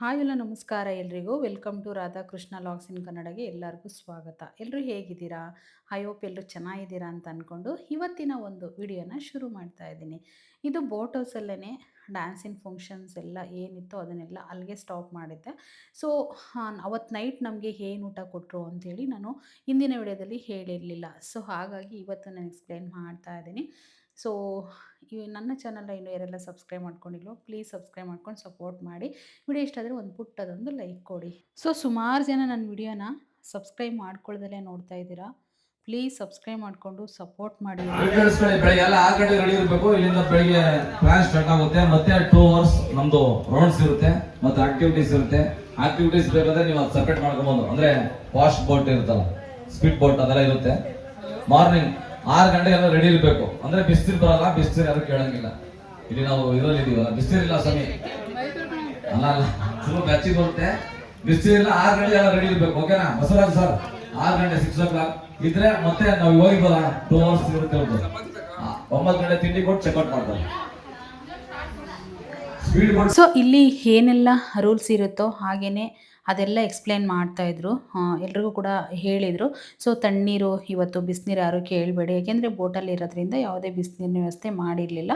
Hi ಎಲ್ಲ ನಮಸ್ಕಾರ ಎಲ್ರಿಗೂ ವೆಲ್ಕಮ್ ಟು ರಾಧಾಕೃಷ್ಣ ಲಾಗ್ಸ್ ಇನ್ ಕನ್ನಡಗೆ ಎಲ್ಲರಿಗೂ ಸ್ವಾಗತ. ಎಲ್ಲರೂ ಹೇಗಿದ್ದೀರಾ? ಐ ಹೋಪ್ ಎಲ್ಲರೂ ಚೆನ್ನಾಗಿದ್ದೀರಾ ಅಂತ ಅಂದ್ಕೊಂಡು ಇವತ್ತಿನ ಒಂದು ವಿಡಿಯೋನ ಶುರು ಮಾಡ್ತಾ ಇದ್ದೀನಿ. ಇದು ಬೋಟ್ ಹೌಸಲ್ಲೇ ಡ್ಯಾನ್ಸಿನ ಫಂಕ್ಷನ್ಸ್ ಎಲ್ಲ ಏನಿತ್ತು ಅದನ್ನೆಲ್ಲ ಅಲ್ಲಿಗೆ ಸ್ಟಾಪ್ ಮಾಡಿದ್ದೆ. ಸೊ ಅವತ್ತು ನೈಟ್ ನಮಗೆ ಏನು ಊಟ ಕೊಟ್ಟರು ಅಂಥೇಳಿ ನಾನು ಹಿಂದಿನ ವಿಡಿಯೋದಲ್ಲಿ ಹೇಳಿರಲಿಲ್ಲ. ಸೊ ಹಾಗಾಗಿ ಇವತ್ತು ನಾನು ಎಕ್ಸ್ಪ್ಲೇನ್ ಮಾಡ್ತಾ ಇದ್ದೀನಿ. ಸೊ ನನ್ನ ಚಾನಲ್ನ ಇನ್ನೂ ಯಾರೆಲ್ಲ ಸಬ್ಸ್ಕ್ರೈಬ್ ಮಾಡ್ಕೊಂಡಿಲ್ವೋ ಪ್ಲೀಸ್ ಸಬ್ಸ್ಕ್ರೈಬ್ ಮಾಡ್ಕೊಂಡು ಸಪೋರ್ಟ್ ಮಾಡಿ. ವಿಡಿಯೋ ಇಷ್ಟ ಆದರೆ ಒಂದು ಪುಟ್ಟದೊಂದು ಲೈಕ್ ಕೊಡಿ. ಸೊ ಸುಮಾರು ಜನ ನನ್ನ ವಿಡಿಯೋನ ಸಬ್ಸ್ಕ್ರೈಬ್ ಮಾಡ್ಕೊಳ್ದಲ್ಲೇ ನೋಡ್ತಾ ಇದ್ದೀರಾ. ಪ್ಲೀಸ್ ಸಬ್ಸ್ಕ್ರೈಬ್ ಮಾಡಿಕೊಂಡು ಸಪೋರ್ಟ್ ಮಾಡಿ. ಬೆಳಗ್ಗೆ ಎಲ್ಲ 6 ಗಂಟೆಗೆ ರೆಡಿ ಇರಬೇಕು. ಇಲ್ಲಿಂದ ಬೆಳಗ್ಗೆ ಕ್ಲಾಸ್ ಸ್ಟಾರ್ಟ್ ಆಗುತ್ತೆ. ಮತ್ತೆ 2 ಅವರ್ಸ್ ನಮ್ದು ರೌಂಡ್ಸ್ ಇರುತ್ತೆ, ಮತ್ತೆ ಆಕ್ಟಿವಿಟೀಸ್ ಇರುತ್ತೆ. ಆಕ್ಟಿವಿಟೀಸ್ ಬೇಕಾದ್ರೆ ನೀವು ಅದು ಸೆಪರೇಟ್ ಮಾಡ್ಕೊಬಹುದು. ಅಂದ್ರೆ ಫಾಸ್ಟ್ ಬೋಟ್ ಇರುತ್ತಲ್ಲ, ಸ್ಪೀಡ್ ಬೋಟ್ ಅದೆಲ್ಲ ಇರುತ್ತೆ. ಮಾರ್ನಿಂಗ್ 6 ಗಂಟೆಗೆಲ್ಲ ರೆಡಿ ಇರಬೇಕು. ಅಂದ್ರೆ ಬಿಸಿಲು ಬರಲ್ಲ, ಬಿಸಿಲು ಯಾರು ಕೇಳಂಗಿಲ್ಲ. ಇಲ್ಲಿ ನಾವು ಇದರಲ್ಲಿ ಇದೀವಲ್ಲ, ಬಿಸಿಲಿಲ್ಲ ಸ್ವಾಮಿ ಅಲ್ಲ ಸ್ವಲ್ಪ ಬೆಚ್ಚಗೆ ಬರುತ್ತೆ. ಬಿಸಿಲಿಲ್ಲ, 6 ಗಂಟೆ ಎಲ್ಲ ರೆಡಿ ಇರಬೇಕು. ಓಕೆನಾ ಬಸವರಾಜ್ ಸರ್? 6 ಗಂಟೆ 6 o'clock ಇದ್ರೆ ಮತ್ತೆ ನಾವು ಹೋಗಿಬಲ್ಲ 2 ಅವರ್ಸ್ ಇರುತ್ತೆ. 9 ಗಂಟೆ ತಿಂಡಿ ಕೊಟ್ಟು ಚೆಕ್ಔಟ್ ಮಾಡ್ತಾರೆ. ಸೊ ಇಲ್ಲಿ ಏನೆಲ್ಲ ರೂಲ್ಸ್ ಇರುತ್ತೋ ಹಾಗೇ ಅದೆಲ್ಲ ಎಕ್ಸ್ಪ್ಲೇನ್ ಮಾಡ್ತಾಯಿದ್ರು. ಎಲ್ರಿಗೂ ಕೂಡ ಹೇಳಿದರು. ಸೊ ತಣ್ಣೀರು ಇವತ್ತು ಬಿಸಿನೀರು ಯಾರು ಕೇಳಬೇಡಿ, ಏಕೆಂದರೆ ಬೋಟಲ್ಲಿ ಇರೋದ್ರಿಂದ ಯಾವುದೇ ಬಿಸಿನೀರಿನ ವ್ಯವಸ್ಥೆ ಮಾಡಿರಲಿಲ್ಲ.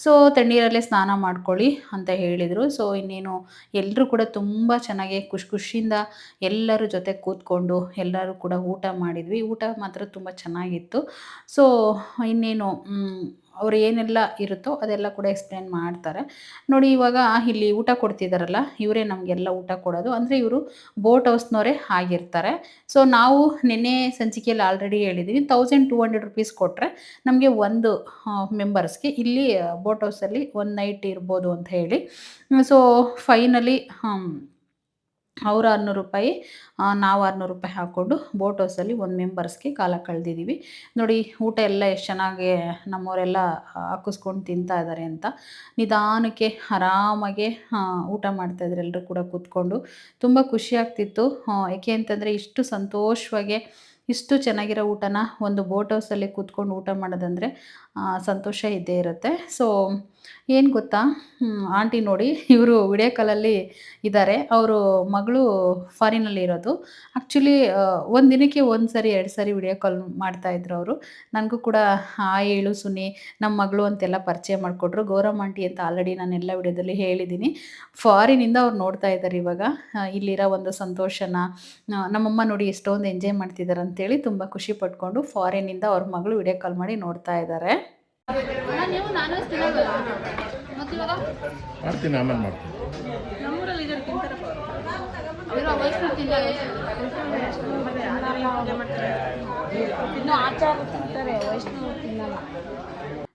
ಸೊ ತಣ್ಣೀರಲ್ಲೇ ಸ್ನಾನ ಮಾಡ್ಕೊಳ್ಳಿ ಅಂತ ಹೇಳಿದರು. ಸೊ ಇನ್ನೇನು ಎಲ್ಲರೂ ಕೂಡ ತುಂಬ ಚೆನ್ನಾಗಿ ಖುಷಿಯಿಂದ ಎಲ್ಲರ ಜೊತೆ ಕೂತ್ಕೊಂಡು ಎಲ್ಲರೂ ಕೂಡ ಊಟ ಮಾಡಿದ್ವಿ. ಊಟ ಮಾತ್ರ ತುಂಬ ಚೆನ್ನಾಗಿತ್ತು. ಸೊ ಇನ್ನೇನು ಅವ್ರು ಏನೆಲ್ಲ ಇರುತ್ತೋ ಅದೆಲ್ಲ ಕೂಡ ಎಕ್ಸ್ಪ್ಲೇನ್ ಮಾಡ್ತಾರೆ. ನೋಡಿ ಇವಾಗ ಇಲ್ಲಿ ಊಟ ಕೊಡ್ತಿದ್ದಾರಲ್ಲ, ಇವರೇ ನಮಗೆಲ್ಲ ಊಟ ಕೊಡೋದು. ಅಂದರೆ ಇವರು ಬೋಟ್ ಹೌಸ್ನವರೇ ಆಗಿರ್ತಾರೆ. ಸೊ ನಾವು ನಿನ್ನೆ ಸಂಚಿಕೆಯಲ್ಲಿ ಆಲ್ರೆಡಿ ಹೇಳಿದ್ದೀವಿ, 1200 rupees ಕೊಟ್ಟರೆ ನಮಗೆ ಒಂದು ಮೆಂಬರ್ಸ್ಗೆ ಇಲ್ಲಿ ಬೋಟ್ ಹೌಸಲ್ಲಿ ಒಂದು ನೈಟ್ ಇರ್ಬೋದು ಅಂತ ಹೇಳಿ. ಸೊ ಫೈನಲಿ ಅವರು 600 ರೂಪಾಯಿ, ನಾವು 600 ರೂಪಾಯಿ ಹಾಕ್ಕೊಂಡು ಬೋಟ್ ಹೌಸಲ್ಲಿ ಒಂದು ಮೆಂಬರ್ಸ್ಗೆ ಕಾಲ ಕಳೆದಿದ್ದೀವಿ. ನೋಡಿ ಊಟ ಎಲ್ಲ ಎಷ್ಟು ಚೆನ್ನಾಗಿ ನಮ್ಮವರೆಲ್ಲ ಹಾಕಿಸ್ಕೊಂಡು ತಿಂತಾ ಇದ್ದಾರೆ ಅಂತ. ನಿಧಾನಕ್ಕೆ ಆರಾಮಾಗೆ ಊಟ ಮಾಡ್ತಾಯಿದ್ರು ಎಲ್ಲರೂ ಕೂಡ ಕೂತ್ಕೊಂಡು. ತುಂಬ ಖುಷಿ ಆಗ್ತಿತ್ತು. ಏಕೆ ಅಂತಂದರೆ ಇಷ್ಟು ಸಂತೋಷವಾಗಿ ಇಷ್ಟು ಚೆನ್ನಾಗಿರೋ ಊಟನ ಒಂದು ಬೋಟ್ ಹೌಸಲ್ಲಿ ಕೂತ್ಕೊಂಡು ಊಟ ಮಾಡೋದಂದರೆ ಸಂತೋಷ ಇದ್ದೇ ಇರುತ್ತೆ. ಸೊ ಏನು ಗೊತ್ತಾ, ಆಂಟಿ ನೋಡಿ ಇವರು ವಿಡಿಯೋ ಕಾಲಲ್ಲಿ ಇದ್ದಾರೆ. ಅವರು ಮಗಳು ಫಾರಿನಲ್ಲಿ ಇರೋದು. ಆ್ಯಕ್ಚುಲಿ ಒಂದು ದಿನಕ್ಕೆ 1 ಸರಿ 2 ಸರಿ ವಿಡಿಯೋ ಕಾಲ್ ಮಾಡ್ತಾಯಿದ್ರು ಅವರು. ನನಗೂ ಕೂಡ ಹಾಯ್ ಹೇಳು ಸುನಿ, ನಮ್ಮ ಮಗಳು ಅಂತೆಲ್ಲ ಪರಿಚಯ ಮಾಡಿಕೊಟ್ರು. ಗೌರಮ್ಮ ಆಂಟಿ ಅಂತ ಆಲ್ರೆಡಿ ನಾನು ಎಲ್ಲ ವಿಡಿಯೋದಲ್ಲಿ ಹೇಳಿದ್ದೀನಿ. ಫಾರಿನಿಂದ ಅವ್ರು ನೋಡ್ತಾ ಇದ್ದಾರೆ ಇವಾಗ ಇಲ್ಲಿರೋ ಒಂದು ಸಂತೋಷನ. ನಮ್ಮಮ್ಮ ನೋಡಿ ಎಷ್ಟೊಂದು ಎಂಜಾಯ್ ಮಾಡ್ತಿದ್ದಾರೆ ಅಂತೇಳಿ ತುಂಬ ಖುಷಿ ಪಟ್ಕೊಂಡು ಫಾರಿನಿಂದ ಅವ್ರ ಮಗಳು ವಿಡಿಯೋ ಕಾಲ್ ಮಾಡಿ ನೋಡ್ತಾ ಇದ್ದಾರೆ. ಮಾಡ್ತೀನಿ, ಆಮೇಲೆ ಮಾಡ್ತೀನಿ.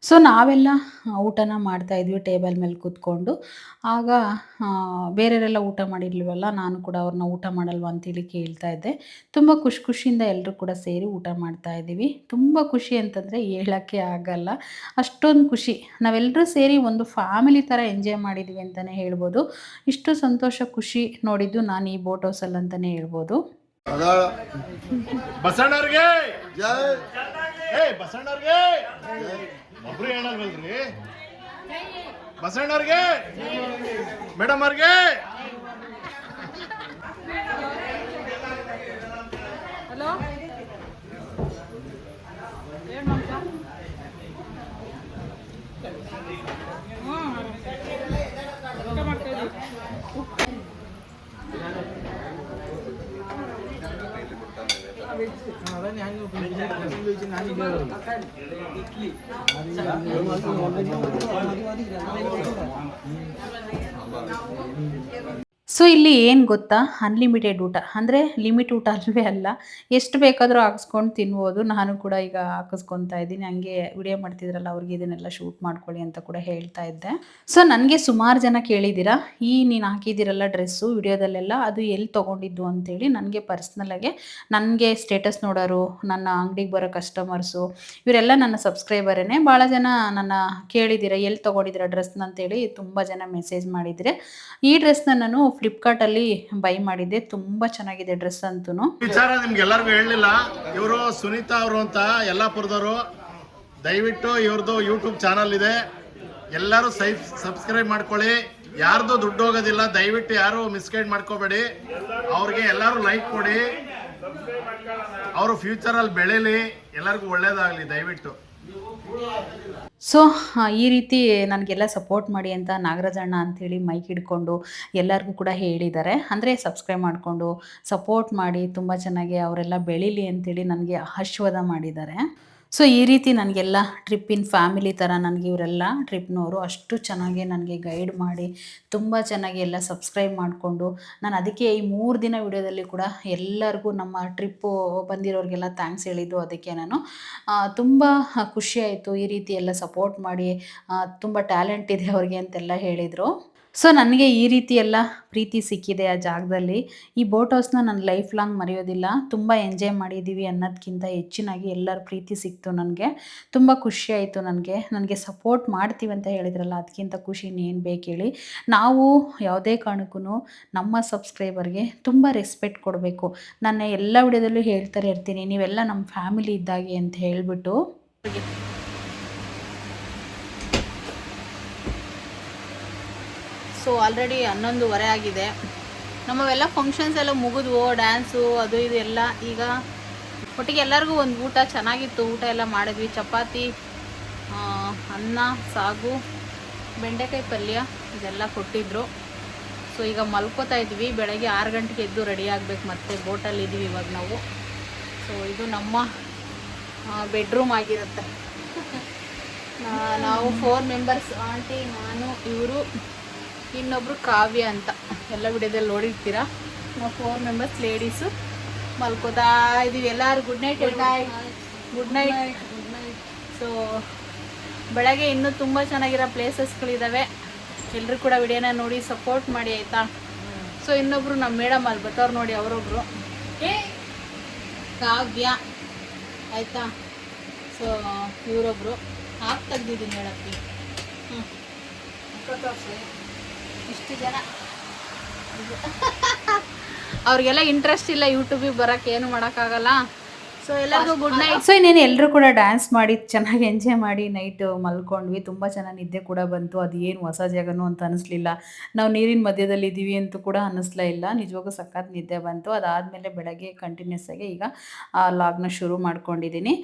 ಸೊ ನಾವೆಲ್ಲ ಊಟನ ಮಾಡ್ತಾಯಿದ್ವಿ ಟೇಬಲ್ ಮೇಲೆ ಕೂತ್ಕೊಂಡು. ಆಗ ಬೇರೆಯವರೆಲ್ಲ ಊಟ ಮಾಡಿರ್ಲಿವಲ್ಲ, ನಾನು ಕೂಡ ಅವ್ರನ್ನ ಊಟ ಮಾಡಲ್ವ ಅಂತೇಳಿ ಕೇಳ್ತಾ ಇದ್ದೆ. ತುಂಬ ಖುಷಿಯಿಂದ ಎಲ್ಲರೂ ಕೂಡ ಸೇರಿ ಊಟ ಮಾಡ್ತಾಯಿದ್ದೀವಿ. ತುಂಬ ಖುಷಿ ಅಂತಂದರೆ ಹೇಳೋಕ್ಕೆ ಆಗಲ್ಲ, ಅಷ್ಟೊಂದು ಖುಷಿ. ನಾವೆಲ್ಲರೂ ಸೇರಿ ಒಂದು ಫ್ಯಾಮಿಲಿ ಥರ ಎಂಜಾಯ್ ಮಾಡಿದ್ವಿ ಅಂತಲೇ ಹೇಳ್ಬೋದು. ಇಷ್ಟು ಸಂತೋಷ ಖುಷಿ ನೋಡಿದ್ದು ನಾನು ಈ ಬೋಟ್ ಹೌಸಲ್ಲಿ ಅಂತಲೇ ಹೇಳ್ಬೋದು. ಬಸಣ್ಣವ್ರಿಗೆ ಬಸಣ್ಣವ್ರಿಗೆ ಒಬ್ರು ಹೇಳಲ್ವಲ್ರಿ? ಬಸಣ್ಣವ್ರಿಗೆ ಮೇಡಮ್ ಅವ್ರಿಗೆ ಹಲೋ ಸೊ ಇಲ್ಲಿ ಏನು ಗೊತ್ತಾ, ಅನ್ಲಿಮಿಟೆಡ್ ಊಟ ಅಂದರೆ ಲಿಮಿಟ್ ಊಟ ಅಲ್ವೇ ಅಲ್ಲ, ಎಷ್ಟು ಬೇಕಾದರೂ ಹಾಕಿಸ್ಕೊಂಡು ತಿನ್ಬೋದು. ನಾನು ಕೂಡ ಈಗ ಹಾಕಿಸ್ಕೊತಾ ಇದ್ದೀನಿ. ಹಂಗೆ ವಿಡಿಯೋ ಮಾಡ್ತಿದ್ರಲ್ಲ ಅವ್ರಿಗೆ ಇದನ್ನೆಲ್ಲ ಶೂಟ್ ಮಾಡ್ಕೊಳ್ಳಿ ಅಂತ ಕೂಡ ಹೇಳ್ತಾ ಇದ್ದೆ. ಸೊ ನನಗೆ ಸುಮಾರು ಜನ ಕೇಳಿದ್ದೀರಾ, ನೀನು ಹಾಕಿದ್ದೀರಲ್ಲ ಡ್ರೆಸ್ಸು ವಿಡಿಯೋದಲ್ಲೆಲ್ಲ ಅದು ಎಲ್ಲಿ ತೊಗೊಂಡಿದ್ದು ಅಂತೇಳಿ. ನನಗೆ ಪರ್ಸ್ನಲಾಗೆ ನನಗೆ ಸ್ಟೇಟಸ್ ನೋಡೋರು, ನನ್ನ ಅಂಗಡಿಗೆ ಬರೋ ಕಸ್ಟಮರ್ಸು ಇವರೆಲ್ಲ ನನ್ನ ಸಬ್ಸ್ಕ್ರೈಬರೇ. ಭಾಳ ಜನ ನನ್ನ ಕೇಳಿದ್ದೀರಾ ಎಲ್ಲಿ ತೊಗೊಂಡಿದ್ದೀರಾ ಡ್ರೆಸ್ನ ಅಂತೇಳಿ ತುಂಬ ಜನ ಮೆಸೇಜ್ ಮಾಡಿದರೆ. ಈ ಡ್ರೆಸ್ನ ನಾನು ಫ್ಲಿಪ್ಕಾರ್ಟಲ್ಲಿ ಬೈ ಮಾಡಿದ್ದೆ. ತುಂಬ ಚೆನ್ನಾಗಿದೆ ಡ್ರೆಸ್ ಅಂತೂ. ವಿಚಾರ ನಿಮ್ಗೆ ಎಲ್ಲರಿಗೂ ಹೇಳಲಿಲ್ಲ. ಇವರು ಸುನೀತಾ ಅವರು ಅಂತ ಯಲ್ಲಾಪುರದವರು. ದಯವಿಟ್ಟು ಇವ್ರದ್ದು ಯೂಟ್ಯೂಬ್ ಚಾನಲ್ ಇದೆ, ಎಲ್ಲರೂ ಸಬ್ಸ್ಕ್ರೈಬ್ ಮಾಡ್ಕೊಳ್ಳಿ. ಯಾರ್ದು ದುಡ್ಡು ಹೋಗೋದಿಲ್ಲ. ದಯವಿಟ್ಟು ಯಾರು ಮಿಸ್ಗೈಡ್ ಮಾಡ್ಕೋಬೇಡಿ. ಅವ್ರಿಗೆ ಎಲ್ಲರೂ ಲೈಕ್ ಕೊಡಿ. ಅವರು ಫ್ಯೂಚರಲ್ಲಿ ಬೆಳೀಲಿ, ಎಲ್ಲರಿಗೂ ಒಳ್ಳೇದಾಗಲಿ ದಯವಿಟ್ಟು. ಸೊ ಈ ರೀತಿ ನನಗೆಲ್ಲ ಸಪೋರ್ಟ್ ಮಾಡಿ ಅಂತ ನಾಗರಾಜಣ್ಣ ಅಂಥೇಳಿ ಮೈಕ್ ಹಿಡ್ಕೊಂಡು ಎಲ್ಲರಿಗೂ ಕೂಡ ಹೇಳಿದ್ದಾರೆ. ಅಂದರೆ ಸಬ್ಸ್ಕ್ರೈಬ್ ಮಾಡಿಕೊಂಡು ಸಪೋರ್ಟ್ ಮಾಡಿ ತುಂಬ ಚೆನ್ನಾಗಿ ಅವರೆಲ್ಲ ಬೆಳೀಲಿ ಅಂಥೇಳಿ ನನಗೆ ಆಶೀರ್ವಾದ ಮಾಡಿದ್ದಾರೆ. ಸೊ ಈ ರೀತಿ ನನಗೆಲ್ಲ ಟ್ರಿಪ್ಪಿನ ಫ್ಯಾಮಿಲಿ ಥರ ನನಗೆ ಇವರೆಲ್ಲ ಟ್ರಿಪ್ನವರು ಅಷ್ಟು ಚೆನ್ನಾಗಿ ನನಗೆ ಗೈಡ್ ಮಾಡಿ ತುಂಬ ಚೆನ್ನಾಗಿ ಎಲ್ಲ ಸಬ್ಸ್ಕ್ರೈಬ್ ಮಾಡಿಕೊಂಡು ನಾನು ಅದಕ್ಕೆ ಈ 3 ದಿನ ವಿಡಿಯೋದಲ್ಲಿ ಕೂಡ ಎಲ್ಲರಿಗೂ ನಮ್ಮ ಟ್ರಿಪ್ಪು ಬಂದಿರೋರಿಗೆಲ್ಲ ಥ್ಯಾಂಕ್ಸ್ ಹೇಳಿದ್ದು. ಅದಕ್ಕೆ ನಾನು ತುಂಬ ಖುಷಿಯಾಯಿತು. ಈ ರೀತಿ ಎಲ್ಲ ಸಪೋರ್ಟ್ ಮಾಡಿ ತುಂಬ ಟ್ಯಾಲೆಂಟ್ ಇದೆ ಅವ್ರಿಗೆ ಅಂತೆಲ್ಲ ಹೇಳಿದರು. ಸೊ ನನಗೆ ಈ ರೀತಿ ಎಲ್ಲ ಪ್ರೀತಿ ಸಿಕ್ಕಿದೆ ಆ ಜಾಗದಲ್ಲಿ. ಈ ಬೋಟ್ ಹೌಸ್ನ ನಾನು ಲೈಫ್ ಲಾಂಗ್ ಮರೆಯೋದಿಲ್ಲ. ತುಂಬ ಎಂಜಾಯ್ ಮಾಡಿದ್ದೀವಿ ಅನ್ನೋದಕ್ಕಿಂತ ಹೆಚ್ಚಿನಾಗಿ ಎಲ್ಲರ ಪ್ರೀತಿ ಸಿಕ್ತು ನನಗೆ. ತುಂಬ ಖುಷಿಯಾಯಿತು ನನಗೆ ಸಪೋರ್ಟ್ ಮಾಡ್ತೀವಿ ಅಂತ ಹೇಳಿದ್ರಲ್ಲ, ಅದಕ್ಕಿಂತ ಖುಷಿ ಇನ್ನೇನು ಬೇಕು ಹೇಳಿ. ನಾವು ಯಾವುದೇ ಕಾರಣಕ್ಕೂ ನಮ್ಮ ಸಬ್ಸ್ಕ್ರೈಬರ್ಗೆ ತುಂಬ ರೆಸ್ಪೆಕ್ಟ್ ಕೊಡಬೇಕು. ನಾನು ಎಲ್ಲ ವಿಡಿಯೋದಲ್ಲೂ ಹೇಳ್ತಾರೆ ಇರ್ತೀನಿ, ನೀವೆಲ್ಲ ನಮ್ಮ ಫ್ಯಾಮಿಲಿ ಇದ್ದಾಗೆ ಅಂತ ಹೇಳಿಬಿಟ್ಟು. ಸೊ ಆಲ್ರೆಡಿ 11:30 ಆಗಿದೆ. ನಮ್ಮವೆಲ್ಲ ಫಂಕ್ಷನ್ಸ್ ಎಲ್ಲ ಮುಗಿದ್ವು, ಡ್ಯಾನ್ಸು ಅದು ಇದು ಎಲ್ಲ. ಈಗ ಒಟ್ಟಿಗೆ ಎಲ್ಲರಿಗೂ ಒಂದು ಊಟ ಚೆನ್ನಾಗಿತ್ತು. ಊಟ ಎಲ್ಲ ಮಾಡಿದ್ವಿ. ಚಪಾತಿ, ಅನ್ನ, ಸಾಗು, ಬೆಂಡೆಕಾಯಿ ಪಲ್ಯ ಇದೆಲ್ಲ ಕೊಟ್ಟಿದ್ದರು. ಸೊ ಈಗ ಮಲ್ಕೋತಾ ಇದ್ವಿ. ಬೆಳಗ್ಗೆ 6 ಗಂಟೆಗೆ ಎದ್ದು ರೆಡಿ ಆಗಬೇಕು. ಮತ್ತೆ ಬೋಟಲ್ಲಿ ಇದ್ದೀವಿ ಇವಾಗ ನಾವು. ಸೊ ಇದು ನಮ್ಮ ಬೆಡ್ರೂಮ್ ಆಗಿರುತ್ತೆ. ನಾವು 4 ಮೆಂಬರ್ಸ್, ಆಂಟಿ, ನಾನು, ಇವರು, ಇನ್ನೊಬ್ಬರು ಕಾವ್ಯ ಅಂತ. ಎಲ್ಲ ವಿಡಿಯೋದಲ್ಲಿ ನೋಡಿರ್ತೀರ. ನಾವು 4 ಮೆಂಬರ್ಸ್ ಲೇಡೀಸು ಮಲ್ಕೋತಾ ಇದ್ದೀವಿ. ಎಲ್ಲರೂ good night. Good night. So ಬೆಳಗ್ಗೆ ಇನ್ನೂ ತುಂಬ ಚೆನ್ನಾಗಿರೋ ಪ್ಲೇಸಸ್ಗಳಿದ್ದಾವೆ. ಎಲ್ಲರೂ ಕೂಡ ವಿಡಿಯೋನ ನೋಡಿ ಸಪೋರ್ಟ್ ಮಾಡಿ ಆಯಿತಾ. ಸೊ ಇನ್ನೊಬ್ಬರು ನಮ್ಮ ಮೇಡಮ್ ಅಲ್ಲಿ ಬರ್ತಾವ್ರು ನೋಡಿ, ಅವರೊಬ್ಬರು ಕಾವ್ಯ ಆಯಿತಾ. ಸೊ ಇವರೊಬ್ಬರು ಹಾಕಿ ತೆಗ್ದಿದ್ದೀನಿ ಹೇಳಕ್ಕೆ. ಇಷ್ಟು ಜನ ಅವ್ರಿಗೆಲ್ಲ ಇಂಟ್ರೆಸ್ಟ್ ಇಲ್ಲ ಯೂಟ್ಯೂಬಿಗೆ ಬರೋಕ್ಕೆ, ಏನು ಮಾಡೋಕ್ಕಾಗಲ್ಲ. ಸೊ ಎಲ್ಲರಿಗೂ ಗುಡ್ ನೈಟ್. ಸೊ ಇನ್ನೇನು ಎಲ್ಲರೂ ಕೂಡ ಡ್ಯಾನ್ಸ್ ಮಾಡಿ ಚೆನ್ನಾಗಿ ಎಂಜಾಯ್ ಮಾಡಿ ನೈಟು ಮಲ್ಕೊಂಡ್ವಿ. ತುಂಬ ಚೆನ್ನಾಗಿ ನಿದ್ದೆ ಕೂಡ ಬಂತು. ಅದು ಏನು ಹೊಸ ಜಾಗನೂ ಅಂತ ಅನ್ನಿಸ್ಲಿಲ್ಲ. ನಾವು ನೀರಿನ ಮಧ್ಯದಲ್ಲಿ ಇದ್ದೀವಿ ಅಂತೂ ಕೂಡ ಅನ್ನಿಸ್ಲೇ ಇಲ್ಲ. ನಿಜವಾಗೂ ಸಖತ್ ನಿದ್ದೆ ಬಂತು. ಅದಾದಮೇಲೆ ಬೆಳಗ್ಗೆ ಕಂಟಿನ್ಯೂಸ್ ಆಗಿ ಈಗ ಲಾಗ್ನ ಶುರು ಮಾಡ್ಕೊಂಡಿದ್ದೀನಿ.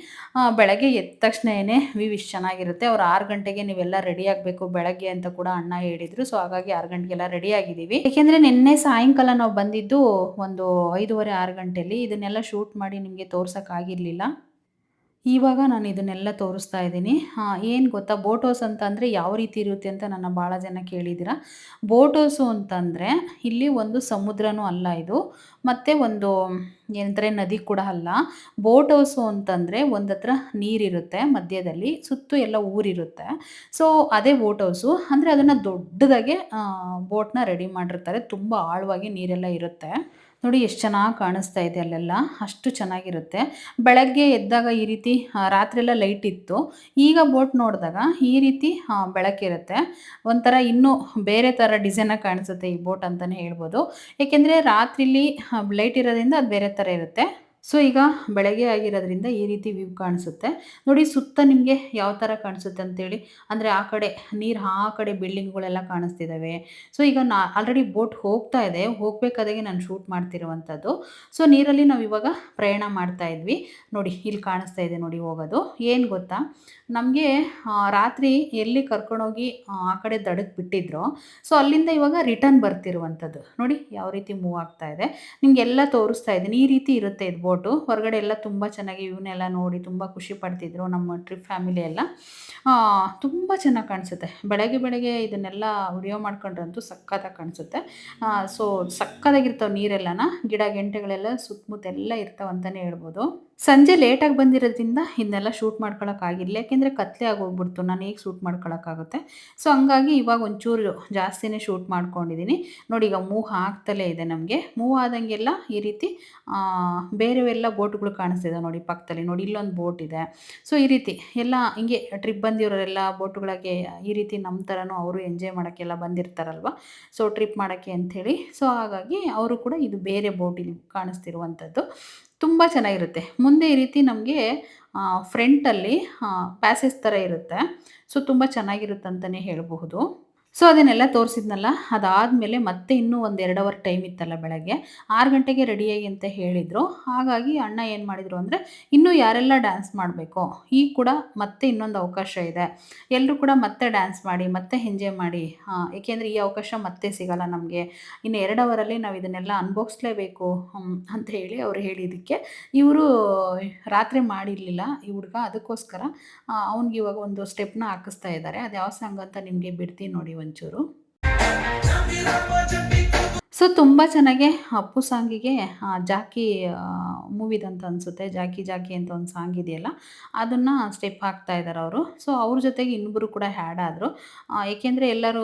ಬೆಳಗ್ಗೆ ಎದ್ದ ತಕ್ಷಣವೇ ವ್ಯೂ ಇಷ್ಟು ಚೆನ್ನಾಗಿರುತ್ತೆ. ಅವ್ರು 6 ಗಂಟೆಗೆ ನೀವೆಲ್ಲ ರೆಡಿ ಆಗಬೇಕು ಬೆಳಗ್ಗೆ ಅಂತ ಕೂಡ ಅಣ್ಣ ಹೇಳಿದರು. ಸೊ ಹಾಗಾಗಿ 6 ಗಂಟೆಗೆಲ್ಲ ರೆಡಿ ಆಗಿದ್ದೀವಿ. ಏಕೆಂದರೆ ನಿನ್ನೆ ಸಾಯಂಕಾಲ ನಾವು ಬಂದಿದ್ದು ಒಂದು 5:30, 6 ಗಂಟೆಯಲ್ಲಿ. ಇದನ್ನೆಲ್ಲ ಶೂಟ್ ಮಾಡಿ ನಿಮಗೆ ತೋರ್ಸೋಕ್ಕಾಗಿರಲಿಲ್ಲ. ಇವಾಗ ನಾನು ಇದನ್ನೆಲ್ಲ ತೋರಿಸ್ತಾ ಇದ್ದೀನಿ. ಏನು ಗೊತ್ತಾ, ಬೋಟ್ ಹೌಸ್ ಅಂತಂದರೆ ಯಾವ ರೀತಿ ಇರುತ್ತೆ ಅಂತ ನನ್ನ ಭಾಳ ಜನ ಕೇಳಿದ್ದೀರಾ. ಬೋಟ್ ಹೌಸು ಅಂತಂದರೆ ಇಲ್ಲಿ ಒಂದು ಸಮುದ್ರನೂ ಅಲ್ಲ ಇದು, ಮತ್ತು ಒಂದು ಏನಂತಾರೆ ನದಿ ಕೂಡ ಅಲ್ಲ. ಬೋಟ್ ಹೌಸು ಅಂತಂದರೆ ಒಂದತ್ರ ನೀರಿರುತ್ತೆ ಮಧ್ಯದಲ್ಲಿ, ಸುತ್ತು ಎಲ್ಲ ಊರಿರುತ್ತೆ. ಸೊ ಅದೇ ಬೋಟ್ ಹೌಸು. ಅಂದರೆ ಅದನ್ನು ದೊಡ್ಡದಾಗೆ ಬೋಟ್ನ ರೆಡಿ ಮಾಡಿರ್ತಾರೆ. ತುಂಬ ಆಳವಾಗಿ ನೀರೆಲ್ಲ ಇರುತ್ತೆ. ನೋಡಿ ಎಷ್ಟು ಚೆನ್ನಾಗಿ ಕಾಣಿಸ್ತಾ ಇದೆ ಅಲ್ಲೆಲ್ಲ, ಅಷ್ಟು ಚೆನ್ನಾಗಿರುತ್ತೆ. ಬೆಳಗ್ಗೆ ಎದ್ದಾಗ ಈ ರೀತಿ, ರಾತ್ರಿಯೆಲ್ಲ ಲೈಟ್ ಇತ್ತು. ಈಗ ಬೋಟ್ ನೋಡಿದಾಗ ಈ ರೀತಿ ಬೆಳಕಿರುತ್ತೆ. ಒಂಥರ ಇನ್ನೂ ಬೇರೆ ಥರ ಡಿಸೈನಾಗಿ ಕಾಣಿಸುತ್ತೆ ಈ ಬೋಟ್ ಅಂತಲೇ ಹೇಳ್ಬೋದು. ಏಕೆಂದರೆ ರಾತ್ರಿಲಿ ಲೈಟ್ ಇರೋದ್ರಿಂದ ಅದು ಬೇರೆ ಥರ ಇರುತ್ತೆ. ಸೊ ಈಗ ಬೆಳಗ್ಗೆ ಆಗಿರೋದ್ರಿಂದ ಈ ರೀತಿ ವ್ಯೂ ಕಾಣಿಸುತ್ತೆ. ನೋಡಿ ಸುತ್ತ ನಿಮಗೆ ಯಾವ ಥರ ಕಾಣಿಸುತ್ತೆ ಅಂತೇಳಿ. ಅಂದರೆ ಆ ಕಡೆ ನೀರು, ಆ ಕಡೆ ಬಿಲ್ಡಿಂಗ್ಗಳೆಲ್ಲ ಕಾಣಿಸ್ತಿದ್ದಾವೆ. ಸೊ ಈಗ ಆಲ್ರೆಡಿ ಬೋಟ್ ಹೋಗ್ತಾ ಇದೆ. ಹೋಗಬೇಕಾದಾಗೆ ನಾನು ಶೂಟ್ ಮಾಡ್ತಿರುವಂಥದ್ದು. ಸೊ ನೀರಲ್ಲಿ ನಾವು ಇವಾಗ ಪ್ರಯಾಣ ಮಾಡ್ತಾ ಇದ್ವಿ. ನೋಡಿ ಇಲ್ಲಿ ಕಾಣಿಸ್ತಾ ಇದೆ ನೋಡಿ ಹೋಗೋದು. ಏನು ಗೊತ್ತಾ, ನಮಗೆ ರಾತ್ರಿ ಎಲ್ಲಿ ಕರ್ಕೊಂಡೋಗಿ ಆ ಕಡೆ ದಡಕ್ಕೆ ಬಿಟ್ಟಿದ್ರು, ಸೊ ಅಲ್ಲಿಂದ ಇವಾಗ ರಿಟರ್ನ್ ಬರ್ತಿರುವಂಥದ್ದು. ನೋಡಿ ಯಾವ ರೀತಿ ಮೂವ್ ಆಗ್ತಾ ಇದೆ. ನಿಮಗೆಲ್ಲ ತೋರಿಸ್ತಾ ಇದ್ದೀನಿ. ಈ ರೀತಿ ಇರುತ್ತೆ ಇದು ಬೋಟು. ಹೊರಗಡೆ ಎಲ್ಲ ತುಂಬ ಚೆನ್ನಾಗಿ ಇವನ್ನೆಲ್ಲ ನೋಡಿ ತುಂಬ ಖುಷಿ ಪಡ್ತಿದ್ರು ನಮ್ಮ ಟ್ರಿಪ್ ಫ್ಯಾಮಿಲಿ ಎಲ್ಲ. ತುಂಬ ಚೆನ್ನಾಗಿ ಕಾಣಿಸುತ್ತೆ. ಬೆಳಗ್ಗೆ ಇದನ್ನೆಲ್ಲ ವಿಡಿಯೋ ಮಾಡ್ಕೊಂಡ್ರಂತೂ ಸಕ್ಕತ್ತಾಗಿ ಕಾಣಿಸುತ್ತೆ. ಸೊ ಸಕ್ಕತ್ತಾಗಿರ್ತಾವೆ ನೀರೆಲ್ಲನ, ಗಿಡ ಗೆಂಟೆಗಳೆಲ್ಲ ಸುತ್ತಮುತ್ತೆಲ್ಲ ಇರ್ತಾವೆ ಅಂತಲೇ ಹೇಳ್ಬೋದು. ಸಂಜೆ ಲೇಟಾಗಿ ಬಂದಿರೋದ್ರಿಂದ ಇದನ್ನೆಲ್ಲ ಶೂಟ್ ಮಾಡ್ಕೊಳಕ್ಕಾಗಿಲ್ಲ. ಯಾಕೆಂದರೆ ಕತ್ಲೆ ಆಗೋಗ್ಬಿಡ್ತು. ನಾನು ಹೇಗೆ ಶೂಟ್ ಮಾಡ್ಕೊಳಕ್ಕಾಗುತ್ತೆ. ಸೊ ಹಂಗಾಗಿ ಇವಾಗ ಒಂಚೂರು ಜಾಸ್ತಿನೇ ಶೂಟ್ ಮಾಡ್ಕೊಂಡಿದ್ದೀನಿ. ನೋಡಿ ಈಗ ಮೂವ್ ಆಗ್ತಲೇ ಇದೆ. ನಮಗೆ ಮೂವ್ ಆದಂಗೆಲ್ಲ ಈ ರೀತಿ ಬೇರೆವೆಲ್ಲ ಬೋಟ್ಗಳು ಕಾಣಿಸ್ತಿದೆ ನೋಡಿ ಪಕ್ಕದಲ್ಲಿ. ನೋಡಿ ಇಲ್ಲೊಂದು ಬೋಟ್ ಇದೆ. ಸೊ ಈ ರೀತಿ ಎಲ್ಲ ಹಿಂಗೆ ಟ್ರಿಪ್ ಬಂದಿರೋರೆಲ್ಲ ಬೋಟ್ಗಳಿಗೆ ಈ ರೀತಿ ನಮ್ಮ ಥರನೂ ಅವರು ಎಂಜಾಯ್ ಮಾಡೋಕ್ಕೆಲ್ಲ ಬಂದಿರ್ತಾರಲ್ವ, ಸೊ ಟ್ರಿಪ್ ಮಾಡೋಕ್ಕೆ ಅಂಥೇಳಿ. ಸೊ ಹಾಗಾಗಿ ಅವರು ಕೂಡ ಇದು ಬೇರೆ ಬೋಟ್ ಇಲ್ಲಿ ಕಾಣಿಸ್ತಿರುವಂಥದ್ದು. ತುಂಬ ಚೆನ್ನಾಗಿರುತ್ತೆ. ಮುಂದೆ ಈ ರೀತಿ ನಮಗೆ ಫ್ರಂಟಲ್ಲಿ ಪ್ಯಾಸೇಜ್ ಥರ ಇರುತ್ತೆ. ಸೊ ತುಂಬ ಚೆನ್ನಾಗಿರುತ್ತೆ ಅಂತಲೇ ಹೇಳಬಹುದು. ಸೊ ಅದನ್ನೆಲ್ಲ ತೋರಿಸಿದ್ನಲ್ಲ, ಅದಾದಮೇಲೆ ಮತ್ತೆ ಇನ್ನೂ ಒಂದು 2 ಅವರ್ ಟೈಮ್ ಇತ್ತಲ್ಲ ಬೆಳಗ್ಗೆ 6 ಗಂಟೆಗೆ ರೆಡಿಯಾಗಿ ಅಂತ ಹೇಳಿದರು. ಹಾಗಾಗಿ ಅಣ್ಣ ಏನು ಮಾಡಿದರು ಅಂದರೆ, ಇನ್ನೂ ಯಾರೆಲ್ಲ ಡ್ಯಾನ್ಸ್ ಮಾಡಬೇಕೋ ಈಗ ಕೂಡ ಮತ್ತೆ ಇನ್ನೊಂದು ಅವಕಾಶ ಇದೆ, ಎಲ್ಲರೂ ಕೂಡ ಮತ್ತೆ ಡ್ಯಾನ್ಸ್ ಮಾಡಿ, ಮತ್ತೆ ಎಂಜಾಯ್ ಮಾಡಿ, ಏಕೆಂದರೆ ಈ ಅವಕಾಶ ಮತ್ತೆ ಸಿಗಲ್ಲ ನಮಗೆ, ಇನ್ನು 2 ಅವರಲ್ಲಿ ನಾವು ಇದನ್ನೆಲ್ಲ ಅನುಭವಿಸ್ಲೇಬೇಕು ಅಂತ ಹೇಳಿ ಅವ್ರು ಹೇಳಿದ್ದಕ್ಕೆ, ಇವರು ರಾತ್ರಿ ಮಾಡಿರಲಿಲ್ಲ ಈ ಹುಡುಗ, ಅದಕ್ಕೋಸ್ಕರ ಅವ್ನಿಗೆ ಇವಾಗ ಒಂದು ಸ್ಟೆಪ್ನ ಹಾಕಿಸ್ತಾ ಇದ್ದಾರೆ. ಅದು ಯಾವ ಸಾಂಗ್ ಅಂತ ನಿಮಗೆ ಬಿಡ್ತೀನಿ ನೋಡಿ ಒಂಚೂರು. ಸೊ ತುಂಬ ಚೆನ್ನಾಗಿ ಅಪ್ಪು ಸಾಂಗಿಗೆ ಜಾಕಿ ಮೂವಿದಂತ ಅನಿಸುತ್ತೆ, ಜಾಕಿ ಜಾಕಿ ಅಂತ ಒಂದು ಸಾಂಗ್ ಇದೆಯಲ್ಲ, ಅದನ್ನು ಸ್ಟೆಪ್ ಹಾಕ್ತಾ ಇದ್ದಾರೆ ಅವರು. ಸೊ ಅವ್ರ ಜೊತೆಗೆ ಇನ್ನೊಬ್ಬರು ಕೂಡ ಹ್ಯಾಡ್ ಆದರು. ಏಕೆಂದರೆ ಎಲ್ಲರೂ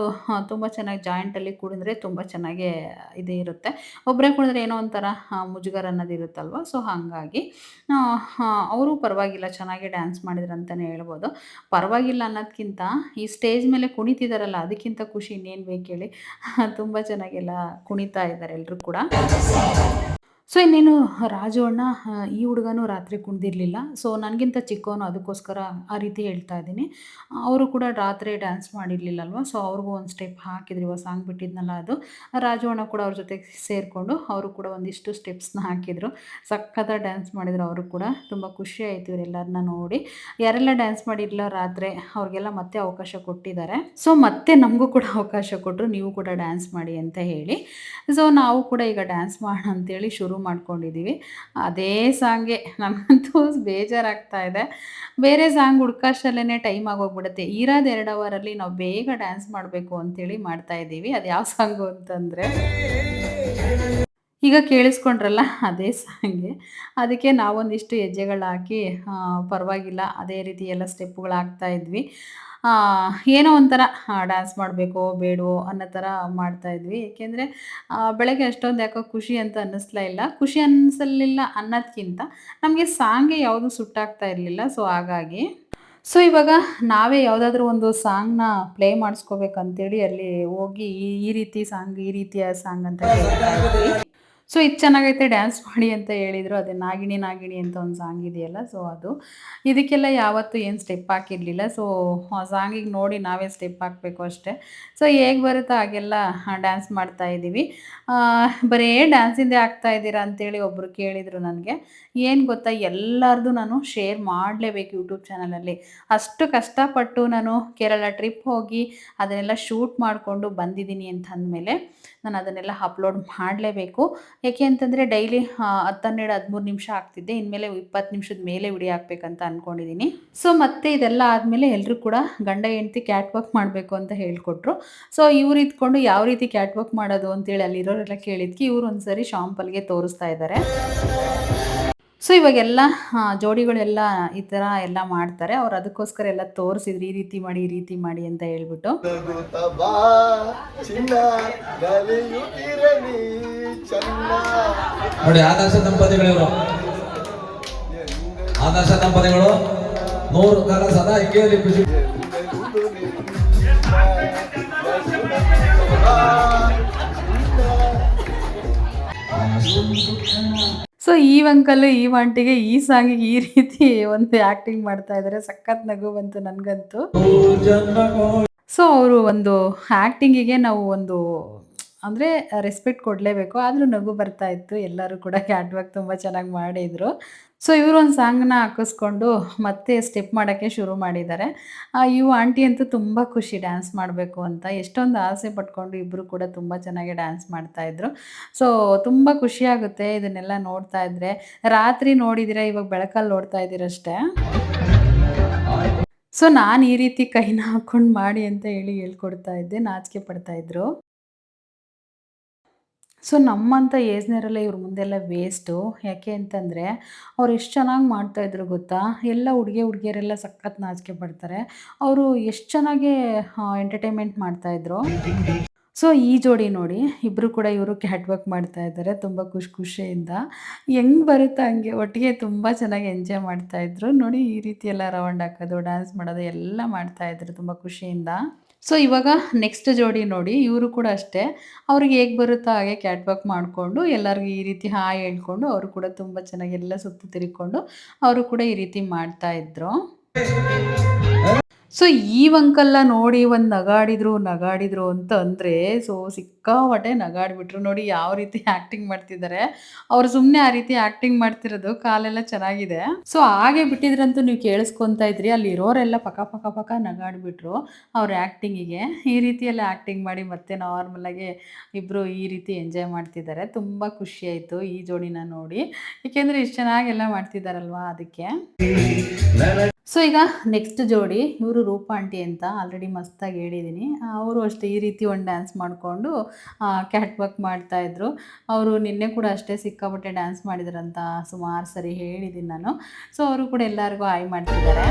ತುಂಬ ಚೆನ್ನಾಗಿ ಜಾಯಿಂಟಲ್ಲಿ ಕುಣಿದ್ರೆ ತುಂಬ ಚೆನ್ನಾಗೇ ಇದೇ ಇರುತ್ತೆ, ಒಬ್ಬರೇ ಕುಣಿದ್ರೆ ಏನೋ ಒಂಥರ ಮುಜುಗರ ಅನ್ನೋದು ಇರುತ್ತಲ್ವ. ಸೊ ಹಾಗಾಗಿ ಅವರು ಪರವಾಗಿಲ್ಲ, ಚೆನ್ನಾಗಿ ಡ್ಯಾನ್ಸ್ ಮಾಡಿದ್ರು ಅಂತಲೇ ಹೇಳ್ಬೋದು. ಪರವಾಗಿಲ್ಲ ಅನ್ನೋದಕ್ಕಿಂತ ಈ ಸ್ಟೇಜ್ ಮೇಲೆ ಕುಣಿತಿದ್ದಾರಲ್ಲ ಅದಕ್ಕಿಂತ ಖುಷಿ ಇನ್ನೇನು ಬೇಕು ಹೇಳಿ. ತುಂಬ ಚೆನ್ನಾಗೆಲ್ಲ ಕುಣಿತಾ ಇದ್ದಾರೆ ಎಲ್ಲರೂ ಕೂಡ. ಸೊ ಇನ್ನೇನು ರಾಜು ಅಣ್ಣ, ಈ ಹುಡುಗನೂ ರಾತ್ರಿ ಕುಣ್ದಿರಲಿಲ್ಲ. ಸೊ ನನಗಿಂತ ಚಿಕ್ಕವನು, ಅದಕ್ಕೋಸ್ಕರ ಆ ರೀತಿ ಹೇಳ್ತಾ ಇದ್ದೀನಿ. ಅವರು ಕೂಡ ರಾತ್ರಿ ಡ್ಯಾನ್ಸ್ ಮಾಡಿರಲಿಲ್ಲಲ್ವ, ಸೊ ಅವ್ರಿಗೂ ಒಂದು ಸ್ಟೆಪ್ ಹಾಕಿದ್ರು. ಇವಾಗ ಸಾಂಗ್ ಬಿಟ್ಟಿದ್ನಲ್ಲ ಅದು. ರಾಜು ಅಣ್ಣ ಕೂಡ ಅವ್ರ ಜೊತೆಗೆ ಸೇರಿಕೊಂಡು ಅವರು ಕೂಡ ಒಂದಿಷ್ಟು ಸ್ಟೆಪ್ಸ್ನ ಹಾಕಿದರು. ಸಖತ್ತಾಗಿ ಡ್ಯಾನ್ಸ್ ಮಾಡಿದರು ಅವರು ಕೂಡ. ತುಂಬ ಖುಷಿ ಆಯಿತು ಇವರೆಲ್ಲರನ್ನ ನೋಡಿ. ಯಾರೆಲ್ಲ ಡ್ಯಾನ್ಸ್ ಮಾಡಿರಲಿಲ್ಲ ರಾತ್ರಿ ಅವ್ರಿಗೆಲ್ಲ ಮತ್ತೆ ಅವಕಾಶ ಕೊಟ್ಟಿದ್ದಾರೆ. ಸೊ ಮತ್ತೆ ನಮಗೂ ಕೂಡ ಅವಕಾಶ ಕೊಟ್ಟರು, ನೀವು ಕೂಡ ಡ್ಯಾನ್ಸ್ ಮಾಡಿ ಅಂತ ಹೇಳಿ. ಸೊ ನಾವು ಕೂಡ ಈಗ ಡ್ಯಾನ್ಸ್ ಮಾಡೋಣ ಅಂತೇಳಿ ಶುರು ಮಾಡ್ಕೊಂಡಿದ್ದೀವಿ. ಅದೇ ಸಾಂಗೆ ನನಗಂತೂ ಬೇಜಾರಾಗ್ತಾ ಇದೆ. ಬೇರೆ ಸಾಂಗ್ ಹುಡ್ಕೋಷ್ಟರಲ್ಲೇ ಟೈಮ್ ಆಗೋಗ್ಬಿಡುತ್ತೆ. ಇರೋದು 2 ಅವರಲ್ಲಿ ನಾವು ಬೇಗ ಡ್ಯಾನ್ಸ್ ಮಾಡಬೇಕು ಅಂತೇಳಿ ಮಾಡ್ತಾ ಇದ್ದೀವಿ. ಅದು ಯಾವ ಸಾಂಗು ಅಂತಂದರೆ, ಈಗ ಕೇಳಿಸ್ಕೊಂಡ್ರಲ್ಲ ಅದೇ ಸಾಂಗೆ. ಅದಕ್ಕೆ ನಾವೊಂದಿಷ್ಟು ಹೆಜ್ಜೆಗಳು ಹಾಕಿ ಪರವಾಗಿಲ್ಲ ಅದೇ ರೀತಿ ಎಲ್ಲ ಸ್ಟೆಪ್ಪುಗಳು ಹಾಕ್ತಾ ಇದ್ವಿ. ಏನೋ ಒಂಥರ ಡ್ಯಾನ್ಸ್ ಮಾಡಬೇಕೋ ಬೇಡವೋ ಅನ್ನೋ ಥರ ಮಾಡ್ತಾಯಿದ್ವಿ. ಏಕೆಂದರೆ ಬೆಳಗ್ಗೆ ಅಷ್ಟೊಂದು ಯಾಕೋ ಖುಷಿ ಅಂತ ಅನ್ನಿಸ್ಲೇ ಇಲ್ಲ. ಖುಷಿ ಅನ್ನಿಸಲಿಲ್ಲ ಅನ್ನೋದಕ್ಕಿಂತ ನಮಗೆ ಸಾಂಗೇ ಯಾವುದು ಸುಟ್ಟಾಗ್ತಾ ಇರಲಿಲ್ಲ. ಸೊ ಹಾಗಾಗಿ ಸೊ ಇವಾಗ ನಾವೇ ಯಾವುದಾದ್ರೂ ಒಂದು ಸಾಂಗ್ನ ಪ್ಲೇ ಮಾಡಿಸ್ಕೋಬೇಕಂತೇಳಿ ಅಲ್ಲಿ ಹೋಗಿ ಈ ರೀತಿ ಸಾಂಗ್, ಈ ರೀತಿಯ ಸಾಂಗ್ ಅಂತ ಕೇಳ್ತಾ ಇದ್ವಿ. ಸೊ ಇದು ಚೆನ್ನಾಗೈತೆ ಡ್ಯಾನ್ಸ್ ಮಾಡಿ ಅಂತ ಹೇಳಿದರು. ಅದೇ ನಾಗಿಣಿ ನಾಗಿಣಿ ಅಂತ ಒಂದು ಸಾಂಗ್ ಇದೆಯಲ್ಲ, ಸೊ ಅದು. ಇದಕ್ಕೆಲ್ಲ ಯಾವತ್ತೂ ಏನು ಸ್ಟೆಪ್ ಹಾಕಿರಲಿಲ್ಲ. ಸೊ ಆ ಸಾಂಗಿಗೆ ನೋಡಿ ನಾವೇ ಸ್ಟೆಪ್ ಹಾಕಬೇಕು ಅಷ್ಟೇ. ಸೊ ಹೇಗೆ ಬರುತ್ತೋ ಹಾಗೆಲ್ಲ ಡ್ಯಾನ್ಸ್ ಮಾಡ್ತಾಯಿದ್ದೀವಿ. ಬರೀ ಡ್ಯಾನ್ಸಿಂದೇ ಆಗ್ತಾ ಇದ್ದೀರಾ ಅಂತೇಳಿ ಒಬ್ಬರು ಕೇಳಿದರು ನನಗೆ. ಏನು ಗೊತ್ತಾ, ಎಲ್ಲರದು ನಾನು ಶೇರ್ ಮಾಡಲೇಬೇಕು ಯೂಟ್ಯೂಬ್ ಚಾನಲಲ್ಲಿ. ಅಷ್ಟು ಕಷ್ಟಪಟ್ಟು ನಾನು ಕೇರಳ ಟ್ರಿಪ್ ಹೋಗಿ ಅದನ್ನೆಲ್ಲ ಶೂಟ್ ಮಾಡಿಕೊಂಡು ಬಂದಿದ್ದೀನಿ ಅಂತ ಅಂದಮೇಲೆ ನಾನು ಅದನ್ನೆಲ್ಲ ಅಪ್ಲೋಡ್ ಮಾಡಲೇಬೇಕು. ಏಕೆ ಅಂತಂದರೆ ಡೈಲಿ 10, 12, 13 ನಿಮಿಷ ಆಗ್ತಿದ್ದೆ. ಇನ್ಮೇಲೆ 20 ನಿಮಿಷದ ಮೇಲೆ ವಿಡಿಯೋ ಹಾಕಬೇಕಂತ ಅಂದ್ಕೊಂಡಿದ್ದೀನಿ. ಸೊ ಮತ್ತೆ ಇದೆಲ್ಲ ಆದಮೇಲೆ ಎಲ್ಲರೂ ಕೂಡ ಗಂಡ ಹೆಂಡ್ತಿ ಕ್ಯಾಟ್ ವಾಕ್ ಮಾಡಬೇಕು ಅಂತ ಹೇಳಿಕೊಟ್ರು. ಸೊ ಇವ್ರು ಇದ್ಕೊಂಡು ಯಾವ ರೀತಿ ಕ್ಯಾಟ್ ವಾಕ್ ಮಾಡೋದು ಅಂತೇಳಿ ಅಲ್ಲಿರೋರೆಲ್ಲ ಕೇಳಿದ್ಕೆ ಇವ್ರು ಒಂದ್ಸರಿ ಶಾಂಪಲ್ಗೆ ತೋರಿಸ್ತಾ ಇದ್ದಾರೆ. ಸೊ ಇವಾಗೆಲ್ಲ ಜೋಡಿಗಳೆಲ್ಲ ಈ ಥರ ಎಲ್ಲ ಮಾಡ್ತಾರೆ. ಅವ್ರು ಅದಕ್ಕೋಸ್ಕರ ಎಲ್ಲ ತೋರಿಸಿದ್ರು, ಈ ರೀತಿ ಮಾಡಿ ಈ ರೀತಿ ಮಾಡಿ ಅಂತ ಹೇಳ್ಬಿಟ್ಟು. ನೋಡಿ ಆದರ್ಶ ದಂಪತಿಗಳು ಇವರು. ಆದರ್ಶ ದಂಪತಿಗಳು 100 ಕಾಲ ಸದಾ ಹಿಂಗೇಲಿ ಖುಷಿ. ಸೊ ಈ ಅಂಕಲು ಈ ಆಂಟಿಗೆ ಈ ಸಾಂಗಿಗೆ ಈ ರೀತಿ ಒಂದು ಆ್ಯಕ್ಟಿಂಗ್ ಮಾಡ್ತಾ ಇದ್ದಾರೆ. ಸಖತ್ ನಗು ಬಂತು ನನಗಂತೂ. ಸೊ ಅವರು ಒಂದು ಆ್ಯಕ್ಟಿಂಗಿಗೆ ನಾವು ಒಂದು ಅಂದರೆ ರೆಸ್ಪೆಕ್ಟ್ ಕೊಡಲೇಬೇಕು. ಆದರೂ ನಗು ಬರ್ತಾ ಇತ್ತು. ಎಲ್ಲರೂ ಕೂಡ ಕ್ಯಾಟ್ ವಾಕ್ ತುಂಬ ಚೆನ್ನಾಗಿ ಮಾಡಿದರು. ಸೊ ಇವರು ಒಂದು ಸಾಂಗ್ನ ಹಾಕಿಸ್ಕೊಂಡು ಮತ್ತೆ ಸ್ಟೆಪ್ ಮಾಡೋಕ್ಕೆ ಶುರು ಮಾಡಿದ್ದಾರೆ. ಇವು ಆಂಟಿ ಅಂತೂ ತುಂಬ ಖುಷಿ ಡ್ಯಾನ್ಸ್ ಮಾಡಬೇಕು ಅಂತ. ಎಷ್ಟೊಂದು ಆಸೆ ಪಟ್ಕೊಂಡು ಇಬ್ಬರು ಕೂಡ ತುಂಬ ಚೆನ್ನಾಗಿ ಡ್ಯಾನ್ಸ್ ಮಾಡ್ತಾಯಿದ್ರು. ಸೊ ತುಂಬ ಖುಷಿಯಾಗುತ್ತೆ ಇದನ್ನೆಲ್ಲ ನೋಡ್ತಾ ಇದ್ದರೆ. ರಾತ್ರಿ ನೋಡಿದರೆ ಇವಾಗ ಬೆಳಕಲ್ಲಿ ನೋಡ್ತಾ ಇದ್ದೀರಷ್ಟೇ. ಸೊ ನಾನು ಈ ರೀತಿ ಕೈನ ಹಾಕ್ಕೊಂಡು ಮಾಡಿ ಅಂತ ಹೇಳಿ ಹೇಳ್ಕೊಡ್ತಾ ಇದ್ದೆ, ನಾಚಿಕೆ ಪಡ್ತಾಯಿದ್ರು. ಸೊ ನಮ್ಮಂಥ ಏಜ್ನವರೆಲ್ಲ ಇವ್ರ ಮುಂದೆಲ್ಲ ವೇಸ್ಟು. ಯಾಕೆ ಅಂತಂದರೆ ಅವ್ರು ಎಷ್ಟು ಚೆನ್ನಾಗಿ ಮಾಡ್ತಾಯಿದ್ರು ಗೊತ್ತಾ. ಎಲ್ಲ ಹುಡುಗಿಯರೆಲ್ಲ ಸಖತ್ ನಾಚಿಕೆ ಪಡ್ತಾರೆ. ಅವರು ಎಷ್ಟು ಚೆನ್ನಾಗಿ ಎಂಟರ್ಟೈನ್ಮೆಂಟ್ ಮಾಡ್ತಾಯಿದ್ರು. ಸೊ ಈ ಜೋಡಿ ನೋಡಿ, ಇಬ್ಬರು ಕೂಡ ಇವರು ಕ್ಯಾಟ್ ವಾಕ್ ಮಾಡ್ತಾ ಇದ್ದಾರೆ ತುಂಬ ಖುಷಿಯಿಂದ. ಹೆಂಗೆ ಬರುತ್ತೋ ಹಂಗೆ ಒಟ್ಟಿಗೆ ತುಂಬ ಚೆನ್ನಾಗಿ ಎಂಜಾಯ್ ಮಾಡ್ತಾಯಿದ್ರು. ನೋಡಿ ಈ ರೀತಿ ಎಲ್ಲ ರೌಂಡ್ ಹಾಕೋದು, ಡ್ಯಾನ್ಸ್ ಮಾಡೋದು ಎಲ್ಲ ಮಾಡ್ತಾಯಿದ್ರು ತುಂಬ ಖುಷಿಯಿಂದ. ಸೊ ಇವಾಗ ನೆಕ್ಸ್ಟ್ ಜೋಡಿ ನೋಡಿ, ಇವರು ಕೂಡ ಅಷ್ಟೇ. ಅವ್ರಿಗೆ ಹೇಗೆ ಬರುತ್ತೋ ಹಾಗೆ ಕ್ಯಾಟ್ ವಾಕ್ ಮಾಡಿಕೊಂಡು ಎಲ್ಲರಿಗೂ ಈ ರೀತಿ ಹಾಯ್ ಹೇಳ್ಕೊಂಡು ಅವರು ಕೂಡ ತುಂಬ ಚೆನ್ನಾಗಿ ಎಲ್ಲ ಸುತ್ತು ತಿರ್ಕೊಂಡು ಅವರು ಕೂಡ ಈ ರೀತಿ ಮಾಡ್ತಾಯಿದ್ರು. ಸೊ ಈ ಅಂಕಲ್ನ ನೋಡಿ ಒಂದು ನಗಾಡಿದ್ರು ಅಂತ ಅಂದರೆ ಸೊ ಸಿಕ್ಕಾಪಟ್ಟೆ ನಗಾಡ್ಬಿಟ್ರು. ನೋಡಿ ಯಾವ ರೀತಿ ಆ್ಯಕ್ಟಿಂಗ್ ಮಾಡ್ತಿದ್ದಾರೆ. ಅವ್ರು ಸುಮ್ಮನೆ ಆ ರೀತಿ ಆ್ಯಕ್ಟಿಂಗ್ ಮಾಡ್ತಿರೋದು, ಕಾಲೆಲ್ಲ ಚೆನ್ನಾಗಿದೆ. ಸೊ ಹಾಗೆ ಬಿಟ್ಟಿದ್ರಂತೂ ನೀವು ಕೇಳಿಸ್ಕೊತಾ ಇದ್ರಿ. ಅಲ್ಲಿರೋರೆಲ್ಲ ಪಕ ನಗಾಡ್ಬಿಟ್ರು ಅವ್ರ ಆ್ಯಕ್ಟಿಂಗಿಗೆ. ಈ ರೀತಿಯೆಲ್ಲ ಆ್ಯಕ್ಟಿಂಗ್ ಮಾಡಿ ಮತ್ತೆ ನಾರ್ಮಲಾಗಿ ಇಬ್ಬರು ಈ ರೀತಿ ಎಂಜಾಯ್ ಮಾಡ್ತಿದ್ದಾರೆ. ತುಂಬ ಖುಷಿಯಾಯಿತು ಈ ಜೋಡಿನ ನೋಡಿ, ಏಕೆಂದರೆ ಇಷ್ಟು ಚೆನ್ನಾಗೆಲ್ಲ ಮಾಡ್ತಿದ್ದಾರಲ್ವಾ ಅದಕ್ಕೆ. ಸೊ ಈಗ ನೆಕ್ಸ್ಟ್ ಜೋಡಿ, ಇವರು ರೂಪಾ ಆಂಟಿ ಅಂತ ಆಲ್ರೆಡಿ ಮಸ್ತಾಗಿ ಹೇಳಿದ್ದೀನಿ. ಅವರು ಅಷ್ಟೇ ಈ ರೀತಿ ಒಂದು ಡ್ಯಾನ್ಸ್ ಮಾಡಿಕೊಂಡು ಕ್ಯಾಟ್ ವಾಕ್ ಮಾಡ್ತಾಯಿದ್ರು. ಅವರು ನಿನ್ನೆ ಕೂಡ ಅಷ್ಟೇ ಸಿಕ್ಕಾಪಟ್ಟೆ ಡ್ಯಾನ್ಸ್ ಮಾಡಿದ್ರಂತ ಸುಮಾರು ಸರಿ ಹೇಳಿದ್ದೀನಿ ನಾನು. ಸೊ ಅವರು ಕೂಡ ಎಲ್ಲರಿಗೂ ಹಾಯ್ ಮಾಡ್ತಿದ್ದಾರೆ.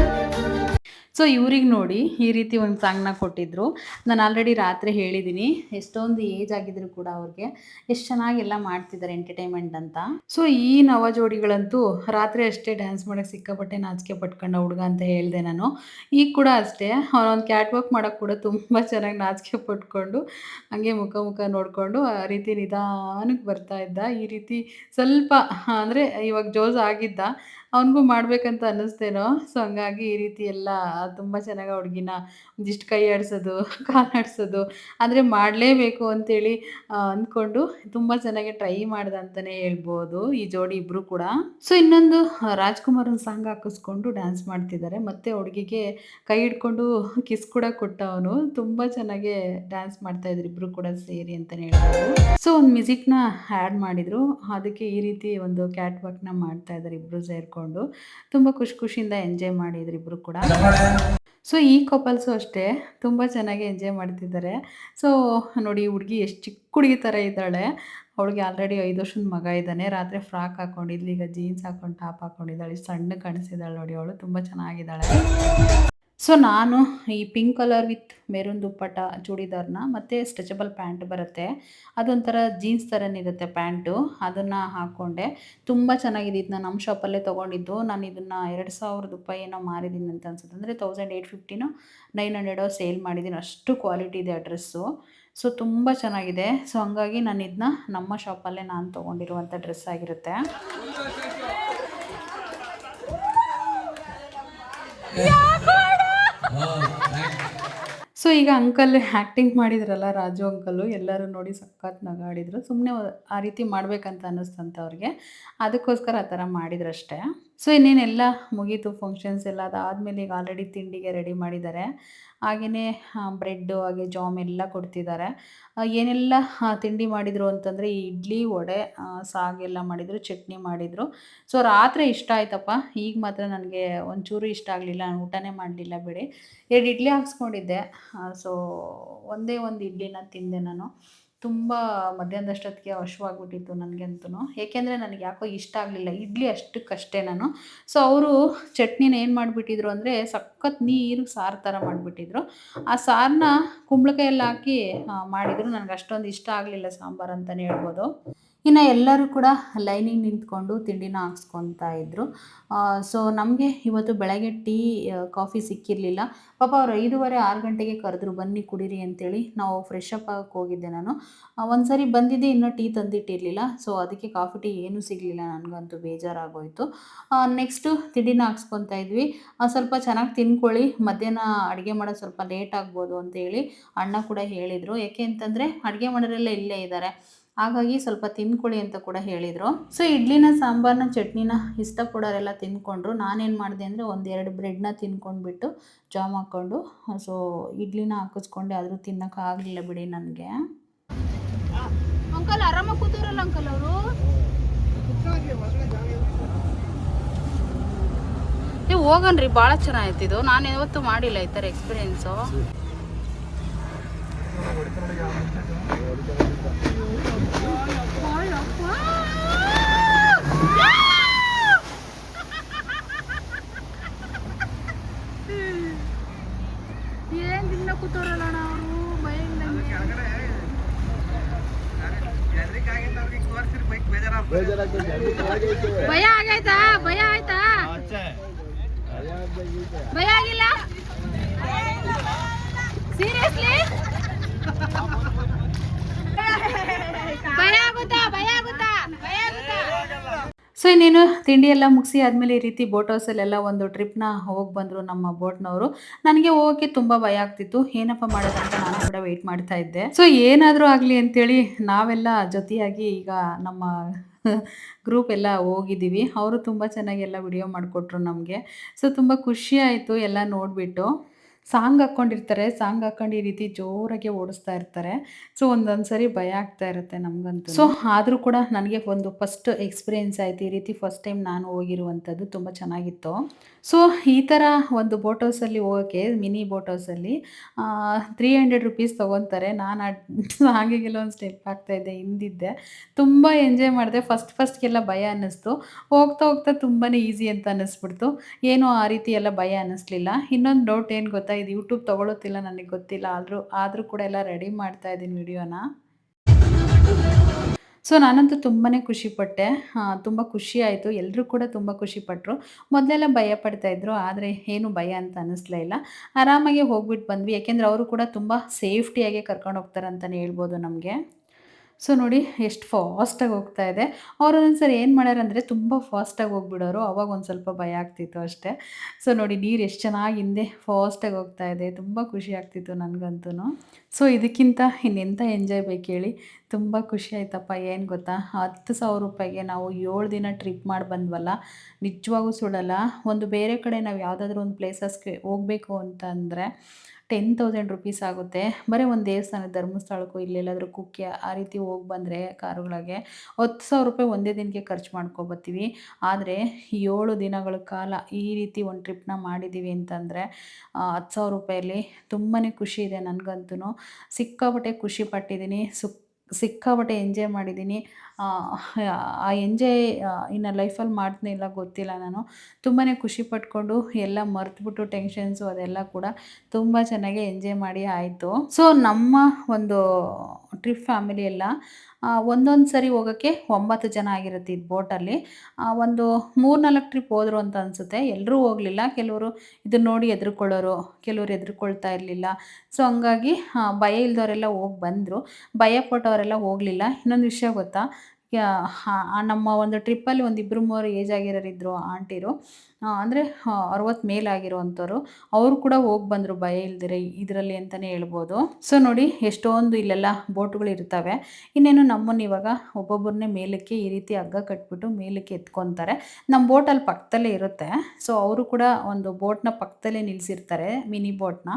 ಸೊ ಇವ್ರಿಗೆ ನೋಡಿ ಈ ರೀತಿ ಒಂದು ಸಾಂಗ್ನ ಕೊಟ್ಟಿದ್ದರು. ನಾನು ಆಲ್ರೆಡಿ ರಾತ್ರಿ ಹೇಳಿದ್ದೀನಿ, ಎಷ್ಟೊಂದು ಏಜ್ ಆಗಿದ್ರು ಕೂಡ ಅವ್ರಿಗೆ ಎಷ್ಟು ಚೆನ್ನಾಗೆಲ್ಲ ಮಾಡ್ತಿದ್ದಾರೆ ಎಂಟರ್ಟೈನ್ಮೆಂಟ್ ಅಂತ. ಸೊ ಈ ನವ ಜೋಡಿಗಳಂತೂ ರಾತ್ರಿ ಅಷ್ಟೇ ಡ್ಯಾನ್ಸ್ ಮಾಡೋಕ್ಕೆ ಸಿಕ್ಕಾಪಟ್ಟೆ ನಾಚಿಕೆ ಪಟ್ಕೊಂಡ ಹುಡುಗ ಅಂತ ಹೇಳಿದೆ ನಾನು. ಈಗ ಕೂಡ ಅಷ್ಟೇ ಅವನೊಂದು ಕ್ಯಾಟ್ ವಾಕ್ ಮಾಡೋಕ್ಕೆ ಕೂಡ ತುಂಬ ಚೆನ್ನಾಗಿ ನಾಚಿಕೆ ಪಟ್ಕೊಂಡು ಹಂಗೆ ಮುಖ ನೋಡಿಕೊಂಡು ಆ ರೀತಿ ನಿಧಾನಕ್ಕೆ ಬರ್ತಾ ಇದ್ದ. ಈ ರೀತಿ ಸ್ವಲ್ಪ ಅಂದರೆ ಇವಾಗ ಜೋಸ್ ಆಗಿದ್ದ, ಅವನಿಗೂ ಮಾಡಬೇಕಂತ ಅನ್ನಿಸ್ತೇನೋ. ಸೊ ಹಂಗಾಗಿ ಈ ರೀತಿ ಎಲ್ಲ ತುಂಬ ಚೆನ್ನಾಗಿ ಹುಡುಗಿನ ಒಂದಿಷ್ಟು ಕೈ ಆಡಿಸೋದು, ಕಾಲಾಡಿಸೋದು, ಅಂದರೆ ಮಾಡಲೇಬೇಕು ಅಂತೇಳಿ ಅಂದ್ಕೊಂಡು ತುಂಬ ಚೆನ್ನಾಗಿ ಟ್ರೈ ಮಾಡ್ದೆ ಅಂತಲೇ ಹೇಳ್ಬೋದು ಈ ಜೋಡಿ ಇಬ್ಬರು ಕೂಡ. ಸೊ ಇನ್ನೊಂದು ರಾಜ್ಕುಮಾರನ್ ಸಾಂಗ್ ಹಾಕಿಸ್ಕೊಂಡು ಡ್ಯಾನ್ಸ್ ಮಾಡ್ತಿದ್ದಾರೆ. ಮತ್ತು ಹುಡುಗಿಗೆ ಕೈ ಹಿಡ್ಕೊಂಡು ಕಿಸ್ ಕೂಡ ಕೊಟ್ಟ ಅವನು. ತುಂಬ ಚೆನ್ನಾಗಿ ಡ್ಯಾನ್ಸ್ ಮಾಡ್ತಾಯಿದ್ರು ಇಬ್ಬರು ಕೂಡ ಸೇರಿ ಅಂತಲೇ ಹೇಳ್ಬೋದು. ಸೊ ಒಂದು ಮ್ಯೂಸಿಕ್ನ ಆ್ಯಡ್ ಮಾಡಿದರು, ಅದಕ್ಕೆ ಈ ರೀತಿ ಒಂದು ಕ್ಯಾಟ್ ವಾಕ್ನ ಮಾಡ್ತಾಯಿದ್ದಾರೆ ಇಬ್ಬರು ಸೇರಿಕೊಂಡು. ತುಂಬ ಖುಷಿಯಿಂದ ಎಂಜಾಯ್ ಮಾಡಿದ್ರು ಇಬ್ಬರು ಕೂಡ. ಸೊ ಈ ಕಪಲ್ಸು ಅಷ್ಟೇ ತುಂಬ ಚೆನ್ನಾಗಿ ಎಂಜಾಯ್ ಮಾಡ್ತಿದ್ದಾರೆ. ಸೊ ನೋಡಿ ಹುಡುಗಿ ಎಷ್ಟು ಚಿಕ್ಕ ಹುಡುಗಿ ಥರ ಇದ್ದಾಳೆ. ಅವಳಿಗೆ ಆಲ್ರೆಡಿ 5 ವರ್ಷದ ಮಗ ಇದ್ದಾನೆ. ರಾತ್ರಿ ಫ್ರಾಕ್ ಹಾಕ್ಕೊಂಡಿದ್ಲು, ಈಗ ಜೀನ್ಸ್ ಹಾಕೊಂಡು ಟಾಪ್ ಹಾಕ್ಕೊಂಡಿದ್ದಾಳೆ. ಸಣ್ಣ ಕಾಣಿಸಿದ್ದಾಳೆ ನೋಡಿ ಅವಳು, ತುಂಬ ಚೆನ್ನಾಗಿದ್ದಾಳೆ. ಸೊ ನಾನು ಈ ಪಿಂಕ್ ಕಲರ್ ವಿತ್ ಮೆರೂನ್ ದುಪ್ಪಟ್ಟ ಚೂಡಿದಾರ್ನ ಮತ್ತು ಸ್ಟ್ರೆಚಬಲ್ ಪ್ಯಾಂಟ್ ಬರುತ್ತೆ, ಅದೊಂಥರ ಜೀನ್ಸ್ ಥರನೇ ಇರುತ್ತೆ ಪ್ಯಾಂಟು, ಅದನ್ನು ಹಾಕ್ಕೊಂಡೆ. ತುಂಬ ಚೆನ್ನಾಗಿದೆ. ಇದನ್ನ ನಮ್ಮ ಶಾಪಲ್ಲೇ ತೊಗೊಂಡಿದ್ದು. ನಾನು ಇದನ್ನು 2000 ರೂಪಾಯಿ ಏನೋ ಮಾರಿದ್ದೀನಿ ಅಂತ ಅನ್ಸುತ್ತೆ. ಅಂದರೆ 1850 900 ಸೇಲ್ ಮಾಡಿದ್ದೀನಿ. ಅಷ್ಟು ಕ್ವಾಲಿಟಿ ಇದೆ ಆ ಡ್ರೆಸ್ಸು. ಸೊ ತುಂಬ ಚೆನ್ನಾಗಿದೆ. ಸೊ ಹಂಗಾಗಿ ನಾನು ಇದನ್ನ ನಮ್ಮ ಶಾಪಲ್ಲೇ ನಾನು ತೊಗೊಂಡಿರುವಂಥ ಡ್ರೆಸ್ ಆಗಿರುತ್ತೆ. ಸೊ ಈಗ ಅಂಕಲ್ ಆ್ಯಕ್ಟಿಂಗ್ ಮಾಡಿದ್ರಲ್ಲ, ರಾಜು ಅಂಕಲ್ಲು, ಎಲ್ಲರೂ ನೋಡಿ ಸಖತ್ ನಗಾಡಿದ್ರು. ಸುಮ್ಮನೆ ಆ ರೀತಿ ಮಾಡಬೇಕಂತ ಅನ್ನಿಸ್ತಂತ ಅವ್ರಿಗೆ, ಅದಕ್ಕೋಸ್ಕರ ಆ ಥರ ಮಾಡಿದ್ರಷ್ಟೇ. ಸೊ ಇನ್ನೇನೆಲ್ಲ ಮುಗೀತು ಫಂಕ್ಷನ್ಸ್ ಎಲ್ಲ. ಅದಾದಮೇಲೆ ಈಗ ಆಲ್ರೆಡಿ ತಿಂಡಿಗೆ ರೆಡಿ ಮಾಡಿದ್ದಾರೆ. ಹಾಗೆಯೇ ಬ್ರೆಡ್ಡು ಹಾಗೆ ಜಾಮ್ ಎಲ್ಲ ಕೊಡ್ತಿದ್ದಾರೆ. ಏನೆಲ್ಲ ತಿಂಡಿ ಮಾಡಿದರು ಅಂತಂದರೆ ಇಡ್ಲಿ, ವಡೆ, ಸಾಗೆಲ್ಲ ಮಾಡಿದರು, ಚಟ್ನಿ ಮಾಡಿದರು. ಸೊ ರಾತ್ರಿ ಇಷ್ಟ ಆಯ್ತಪ್ಪ. ಈಗ ಮಾತ್ರ ನನಗೆ ಒಂಚೂರು ಇಷ್ಟ ಆಗಲಿಲ್ಲ, ನಾನು ಊಟನೇ ಮಾಡಲಿಲ್ಲ ಬಿಡಿ. 2 ಇಡ್ಲಿ ಹಾಕ್ಸ್ಕೊಂಡಿದ್ದೆ. ಸೊ ಒಂದೇ ಒಂದು ಇಡ್ಲಿನ ತಿಂದೆ ನಾನು. ತುಂಬ ಮಧ್ಯಾಹ್ನದಷ್ಟೊತ್ತಿಗೆ ಹಶ್ವಾಗ್ಬಿಟ್ಟಿತ್ತು ನನಗಂತೂ. ಏಕೆಂದರೆ ನನಗೆ ಯಾಕೋ ಇಷ್ಟ ಆಗಲಿಲ್ಲ ಇಡ್ಲಿ ಅಷ್ಟಕ್ಕಷ್ಟೇ ನಾನು. ಸೊ ಅವರು ಚಟ್ನಿನ ಏನು ಮಾಡಿಬಿಟ್ಟಿದ್ರು ಅಂದರೆ ಸಖತ್ ನೀರು ಸಾರು ಥರ ಮಾಡಿಬಿಟ್ಟಿದ್ರು. ಆ ಸಾರನ್ನ ಕುಂಬಳಕಾಯಲ್ಲಿ ಹಾಕಿ ಮಾಡಿದರು. ನನಗೆ ಅಷ್ಟೊಂದು ಇಷ್ಟ ಆಗಲಿಲ್ಲ ಸಾಂಬಾರು ಅಂತಲೇ ಹೇಳ್ಬೋದು. ಇನ್ನು ಎಲ್ಲರೂ ಕೂಡ ಲೈನಿಗೆ ನಿಂತ್ಕೊಂಡು ತಿಂಡಿನ ಹಾಕ್ಸ್ಕೊತಾ ಇದ್ದರು. ಸೊ ನಮಗೆ ಇವತ್ತು ಬೆಳಗ್ಗೆ ಟೀ ಕಾಫಿ ಸಿಕ್ಕಿರಲಿಲ್ಲ. ಪಾಪ ಅವ್ರು 5:30 6 ಗಂಟೆಗೆ ಕರೆದ್ರು, ಬನ್ನಿ ಕುಡೀರಿ ಅಂತೇಳಿ. ನಾವು ಫ್ರೆಶ್ ಅಪ್ ಆಗಕ್ಕೆ ಹೋಗಿದ್ದೆ ನಾನು. ಒಂದು ಸರಿ ಬಂದಿದ್ದೆ, ಇನ್ನೂ ಟೀ ತಂದಿಟ್ಟಿರಲಿಲ್ಲ. ಸೊ ಅದಕ್ಕೆ ಕಾಫಿ ಟೀ ಏನೂ ಸಿಗಲಿಲ್ಲ. ನನಗಂತೂ ಬೇಜಾರಾಗೋಯಿತು. ನೆಕ್ಸ್ಟು ತಿಂಡಿನ ಹಾಕ್ಸ್ಕೊತಾ ಇದ್ವಿ. ಸ್ವಲ್ಪ ಚೆನ್ನಾಗಿ ತಿನ್ಕೊಳ್ಳಿ, ಮಧ್ಯಾಹ್ನ ಅಡುಗೆ ಮಾಡೋದು ಸ್ವಲ್ಪ ಲೇಟ್ ಆಗ್ಬೋದು ಅಂತೇಳಿ ಅಣ್ಣ ಕೂಡ ಹೇಳಿದರು. ಯಾಕೆ ಅಂತಂದರೆ ಅಡುಗೆ ಮಾಡೋರೆಲ್ಲ ಇಲ್ಲೇ ಇದ್ದಾರೆ, ಹಾಗಾಗಿ ಸ್ವಲ್ಪ ತಿನ್ಕೊಳ್ಳಿ ಅಂತ ಕೂಡ ಹೇಳಿದರು. ಸೊ ಇಡ್ಲಿನ, ಸಾಂಬಾರನ್ನ, ಚಟ್ನಿನ ಇಷ್ಟಪಡೋರೆಲ್ಲ ತಿಂದ್ಕೊಂಡ್ರು. ನಾನೇನು ಮಾಡಿದೆ ಅಂದರೆ 1-2 ಬ್ರೆಡ್ನ ತಿನ್ಕೊಂಡ್ಬಿಟ್ಟು ಜಾಮ್ ಹಾಕ್ಕೊಂಡು ಸೊ ಇಡ್ಲಿನ ಹಾಕಿಸ್ಕೊಂಡೆ. ಆದರೂ ತಿನ್ನೋಕ್ಕಾಗಲಿಲ್ಲ ಬಿಡಿ ನನಗೆ. ಅಂಕಲ್ ಆರಾಮಾಗಿ ಕೂತಿರಲ್ಲ ಅಂಕಲ್ ಅವರು. ಹೋಗನ್ರಿ, ಭಾಳ ಚೆನ್ನಾಗಿತ್ತು. ನಾನು ಯಾವತ್ತೂ ಮಾಡಿಲ್ಲ ಈ ಥರ ಎಕ್ಸ್ಪೀರಿಯೆನ್ಸು. ಏನ್ ದಿನ ಕೂತವ್ರಲ್ಲ ಅವರು, ಭಯ ಭಯ ಆಗೈತಾ? ಭಯ ಆಯ್ತಾ? ಭಯ ಆಗಿಲ್ಲ ಸೀರಿಯಸ್ಲಿ? ಭಯ ಆಗುತ್ತಾ? ಭಯ ಆಗುತ್ತಾ? ಭಯ ಆಗುತ್ತಾ? ಸೊ ಇನ್ನೇನು ತಿಂಡಿ ಎಲ್ಲ ಮುಗಿಸಿ ಆದಮೇಲೆ ಈ ರೀತಿ ಬೋಟ್ ಹೌಸಲ್ಲೆಲ್ಲ ಒಂದು ಟ್ರಿಪ್ನ ಹೋಗಿ ಬಂದರು ನಮ್ಮ ಬೋಟ್ನವರು. ನನಗೆ ಹೋಗೋಕ್ಕೆ ತುಂಬ ಭಯ ಆಗ್ತಿತ್ತು. ಏನಪ್ಪ ಮಾಡೋದಂತ ನಾನು ಕೂಡ ವೆಯ್ಟ್ ಮಾಡ್ತಾ ಇದ್ದೆ. ಸೊ ಏನಾದರೂ ಆಗಲಿ ಅಂತೇಳಿ ನಾವೆಲ್ಲ ಜೊತೆಯಾಗಿ ಈಗ ನಮ್ಮ ಗ್ರೂಪ್ ಎಲ್ಲ ಹೋಗಿದ್ದೀವಿ. ಅವರು ತುಂಬ ಚೆನ್ನಾಗಿ ಎಲ್ಲ ವಿಡಿಯೋ ಮಾಡಿಕೊಟ್ರು ನಮಗೆ. ಸೊ ತುಂಬ ಖುಷಿ ಆಯಿತು ಎಲ್ಲ ನೋಡಿಬಿಟ್ಟು. ಸಾಂಗ್ ಹಾಕ್ಕೊಂಡಿರ್ತಾರೆ. ಸಾಂಗ್ ಹಾಕ್ಕೊಂಡು ಈ ರೀತಿ ಜೋರಾಗಿ ಓಡಿಸ್ತಾ ಇರ್ತಾರೆ. ಸೊ ಒಂದೊಂದು ಸರಿ ಭಯ ಆಗ್ತಾ ಇರುತ್ತೆ ನಮಗಂತೂ. ಸೊ ಆದರೂ ಕೂಡ ನನಗೆ ಒಂದು ಫಸ್ಟ್ ಎಕ್ಸ್ಪೀರಿಯೆನ್ಸ್ ಆಯಿತು. ಈ ರೀತಿ ಫಸ್ಟ್ ಟೈಮ್ ನಾನು ಹೋಗಿರುವಂಥದ್ದು ತುಂಬ ಚೆನ್ನಾಗಿತ್ತು. ಸೊ ಈ ಥರ ಒಂದು ಬೋಟ್ ಹೌಸಲ್ಲಿ ಹೋಗೋಕ್ಕೆ ಮಿನಿ ಬೋಟ್ ಹೌಸಲ್ಲಿ 300 ರುಪೀಸ್ ತೊಗೊತಾರೆ. ನಾನು ಹಾಗೆಲ್ಲ ಒಂದು ಸ್ಟೆಪ್ ಹಾಕ್ತಾಯಿದ್ದೆ, ಹಿಂದಿದ್ದೆ. ತುಂಬ ಎಂಜಾಯ್ ಮಾಡಿದೆ. ಫಸ್ಟ್ಗೆಲ್ಲ ಭಯ ಅನ್ನಿಸ್ತು. ಹೋಗ್ತಾ ಹೋಗ್ತಾ ತುಂಬಾ ಈಸಿ ಅಂತ ಅನ್ನಿಸ್ಬಿಡ್ತು. ಏನೂ ಆ ರೀತಿ ಎಲ್ಲ ಭಯ ಅನ್ನಿಸ್ಲಿಲ್ಲ. ಇನ್ನೊಂದು ಡೌಟ್ ಏನು ಗೊತ್ತಾ, ಇದು ಯೂಟ್ಯೂಬ್ ತೊಗೊಳುತ್ತಿಲ್ಲ ನನಗೆ ಗೊತ್ತಿಲ್ಲ. ಆದರೂ ಕೂಡ ಎಲ್ಲ ರೆಡಿ ಮಾಡ್ತಾ ಇದ್ದೀನಿ ವಿಡಿಯೋನ. ಸೊ ನಾನಂತೂ ತುಂಬಾ ಖುಷಿಪಟ್ಟೆ. ತುಂಬ ಖುಷಿ ಆಯಿತು. ಎಲ್ಲರೂ ಕೂಡ ತುಂಬ ಖುಷಿಪಟ್ಟರು. ಮೊದಲೆಲ್ಲ ಭಯ ಪಡ್ತಾಯಿದ್ರು, ಆದರೆ ಏನು ಭಯ ಅಂತ ಅನ್ನಿಸ್ಲೇ ಇಲ್ಲ. ಆರಾಮಾಗಿ ಹೋಗ್ಬಿಟ್ಟು ಬಂದ್ವಿ. ಯಾಕೆಂದರೆ ಅವರು ಕೂಡ ತುಂಬ ಸೇಫ್ಟಿಯಾಗಿ ಕರ್ಕೊಂಡು ಹೋಗ್ತಾರೆ ಅಂತಲೇ ಹೇಳ್ಬೋದು ನಮಗೆ. ಸೊ ನೋಡಿ ಎಷ್ಟು ಫಾಸ್ಟಾಗಿ ಹೋಗ್ತಾ ಇದೆ. ಅವ್ರು ಒಂದೊಂದ್ಸರಿ ಏನು ಮಾಡ್ಯಾರಂದರೆ ತುಂಬ ಫಾಸ್ಟಾಗಿ ಹೋಗ್ಬಿಡೋರು. ಅವಾಗ ಒಂದು ಸ್ವಲ್ಪ ಭಯ ಆಗ್ತಿತ್ತು ಅಷ್ಟೇ. ಸೊ ನೋಡಿ ನೀರು ಎಷ್ಟು ಚೆನ್ನಾಗಿ ಹಿಂದೆ ಫಾಸ್ಟಾಗಿ ಹೋಗ್ತಾ ಇದೆ. ತುಂಬ ಖುಷಿ ಆಗ್ತಿತ್ತು ನನಗಂತೂ. ಸೊ ಇದಕ್ಕಿಂತ ಇನ್ನೆಂಥ ಎಂಜಾಯ್ ಬೇಕು ಹೇಳಿ. ತುಂಬ ಖುಷಿ ಆಯ್ತಪ್ಪ. ಏನು ಗೊತ್ತಾ, 10,000 ರೂಪಾಯಿಗೆ ನಾವು 7 ದಿನ ಟ್ರಿಪ್ ಮಾಡಿ ಬಂದ್ವಲ್ಲ, ನಿಜವಾಗೂ ಸುಳ್ಳಲ್ಲ. ಒಂದು ಬೇರೆ ಕಡೆ ನಾವು ಯಾವುದಾದ್ರೂ ಒಂದು ಪ್ಲೇಸಸ್ಗೆ ಹೋಗಬೇಕು ಅಂತಂದರೆ 10,000 ರುಪೀಸ್ ಆಗುತ್ತೆ. ಬರೀ ಒಂದು ದೇವಸ್ಥಾನ ಧರ್ಮಸ್ಥಳಕ್ಕೂ ಇಲ್ಲೆಲ್ಲಾದರೂ ಕುಕ್ಕೆ ಆ ರೀತಿ ಹೋಗಿ ಬಂದರೆ ಕಾರುಗಳಿಗೆ 10,000 ರೂಪಾಯಿ ಒಂದೇ ದಿನಕ್ಕೆ ಖರ್ಚು ಮಾಡ್ಕೊಬತ್ತೀವಿ. ಆದರೆ 7 ದಿನಗಳ ಕಾಲ ಈ ರೀತಿ ಒಂದು ಟ್ರಿಪ್ನ ಮಾಡಿದ್ದೀವಿ ಅಂತಂದರೆ 10,000 ರೂಪಾಯಲ್ಲಿ ತುಂಬಾ ಖುಷಿ ಇದೆ ನನಗಂತೂ. ಸಿಕ್ಕಾಪಟ್ಟೆ ಖುಷಿ ಪಟ್ಟಿದ್ದೀನಿ. ಸಿಕ್ಕಾಪಟ್ಟೆ ಎಂಜಾಯ್ ಮಾಡಿದ್ದೀನಿ. ಆ ಎಂಜಾಯ್ ಇನ್ನು ಲೈಫಲ್ಲಿ ಮಾಡ್ತೀನಿ ಇಲ್ಲ ಗೊತ್ತಿಲ್ಲ ನಾನು. ತುಂಬಾ ಖುಷಿ ಪಟ್ಕೊಂಡು ಎಲ್ಲ ಮರೆತುಬಿಟ್ಟು ಟೆನ್ಷನ್ಸು ಅದೆಲ್ಲ ಕೂಡ ತುಂಬ ಚೆನ್ನಾಗಿ ಎಂಜಾಯ್ ಮಾಡಿ ಆಯಿತು. ಸೊ ನಮ್ಮ ಒಂದು ಟ್ರಿಪ್ ಫ್ಯಾಮಿಲಿ ಎಲ್ಲ ಒಂದೊಂದು ಸರಿ ಹೋಗೋಕ್ಕೆ 9 ಜನ ಆಗಿರುತ್ತೆ ಇದು ಬೋಟಲ್ಲಿ. ಒಂದು 3-4 ಟ್ರಿಪ್ ಹೋದರು ಅಂತ ಅನಿಸುತ್ತೆ. ಎಲ್ಲರೂ ಹೋಗಲಿಲ್ಲ. ಕೆಲವರು ಇದನ್ನ ನೋಡಿ ಹೆದರ್ಕೊಳ್ಳೋರು, ಕೆಲವರು ಹೆದರ್ಕೊಳ್ತಾ ಇರಲಿಲ್ಲ. ಸೊ ಹಂಗಾಗಿ ಭಯ ಇಲ್ದವರೆಲ್ಲ ಹೋಗಿ ಬಂದರು. ಭಯ ಪಟ್ಟವರೆಲ್ಲ ಹೋಗಲಿಲ್ಲ. ಇನ್ನೊಂದು ವಿಷಯ ಗೊತ್ತಾ, ನಮ್ಮ ಒಂದು ಟ್ರಿಪ್ಪಲ್ಲಿ ಒಂದು 2-3 ಏಜ್ ಆಗಿರೋರಿದ್ದರು ಆಂಟಿರು. ಅಂದರೆ 60 ಮೇಲಾಗಿರೋವಂಥವ್ರು. ಅವರು ಕೂಡ ಹೋಗಿ ಬಂದರು ಭಯ ಇಲ್ದಿರೆ ಇದರಲ್ಲಿ ಅಂತಲೇ ಹೇಳ್ಬೋದು. ಸೊ ನೋಡಿ ಎಷ್ಟೊಂದು ಇಲ್ಲೆಲ್ಲ ಬೋಟ್ಗಳು ಇರ್ತವೆ. ಇನ್ನೇನು ನಮ್ಮನ್ನು ಇವಾಗ ಒಬ್ಬೊಬ್ಬರನ್ನೇ ಮೇಲಕ್ಕೆ ಈ ರೀತಿ ಹಗ್ಗ ಕಟ್ಬಿಟ್ಟು ಮೇಲಕ್ಕೆ ಎತ್ಕೊತಾರೆ. ನಮ್ಮ ಬೋಟಲ್ಲಿ ಪಕ್ಕದಲ್ಲೇ ಇರುತ್ತೆ. ಸೊ ಅವರು ಕೂಡ ಒಂದು ಬೋಟ್ನ ಪಕ್ಕದಲ್ಲೇ ನಿಲ್ಲಿಸಿರ್ತಾರೆ, ಮಿನಿ ಬೋಟ್ನ.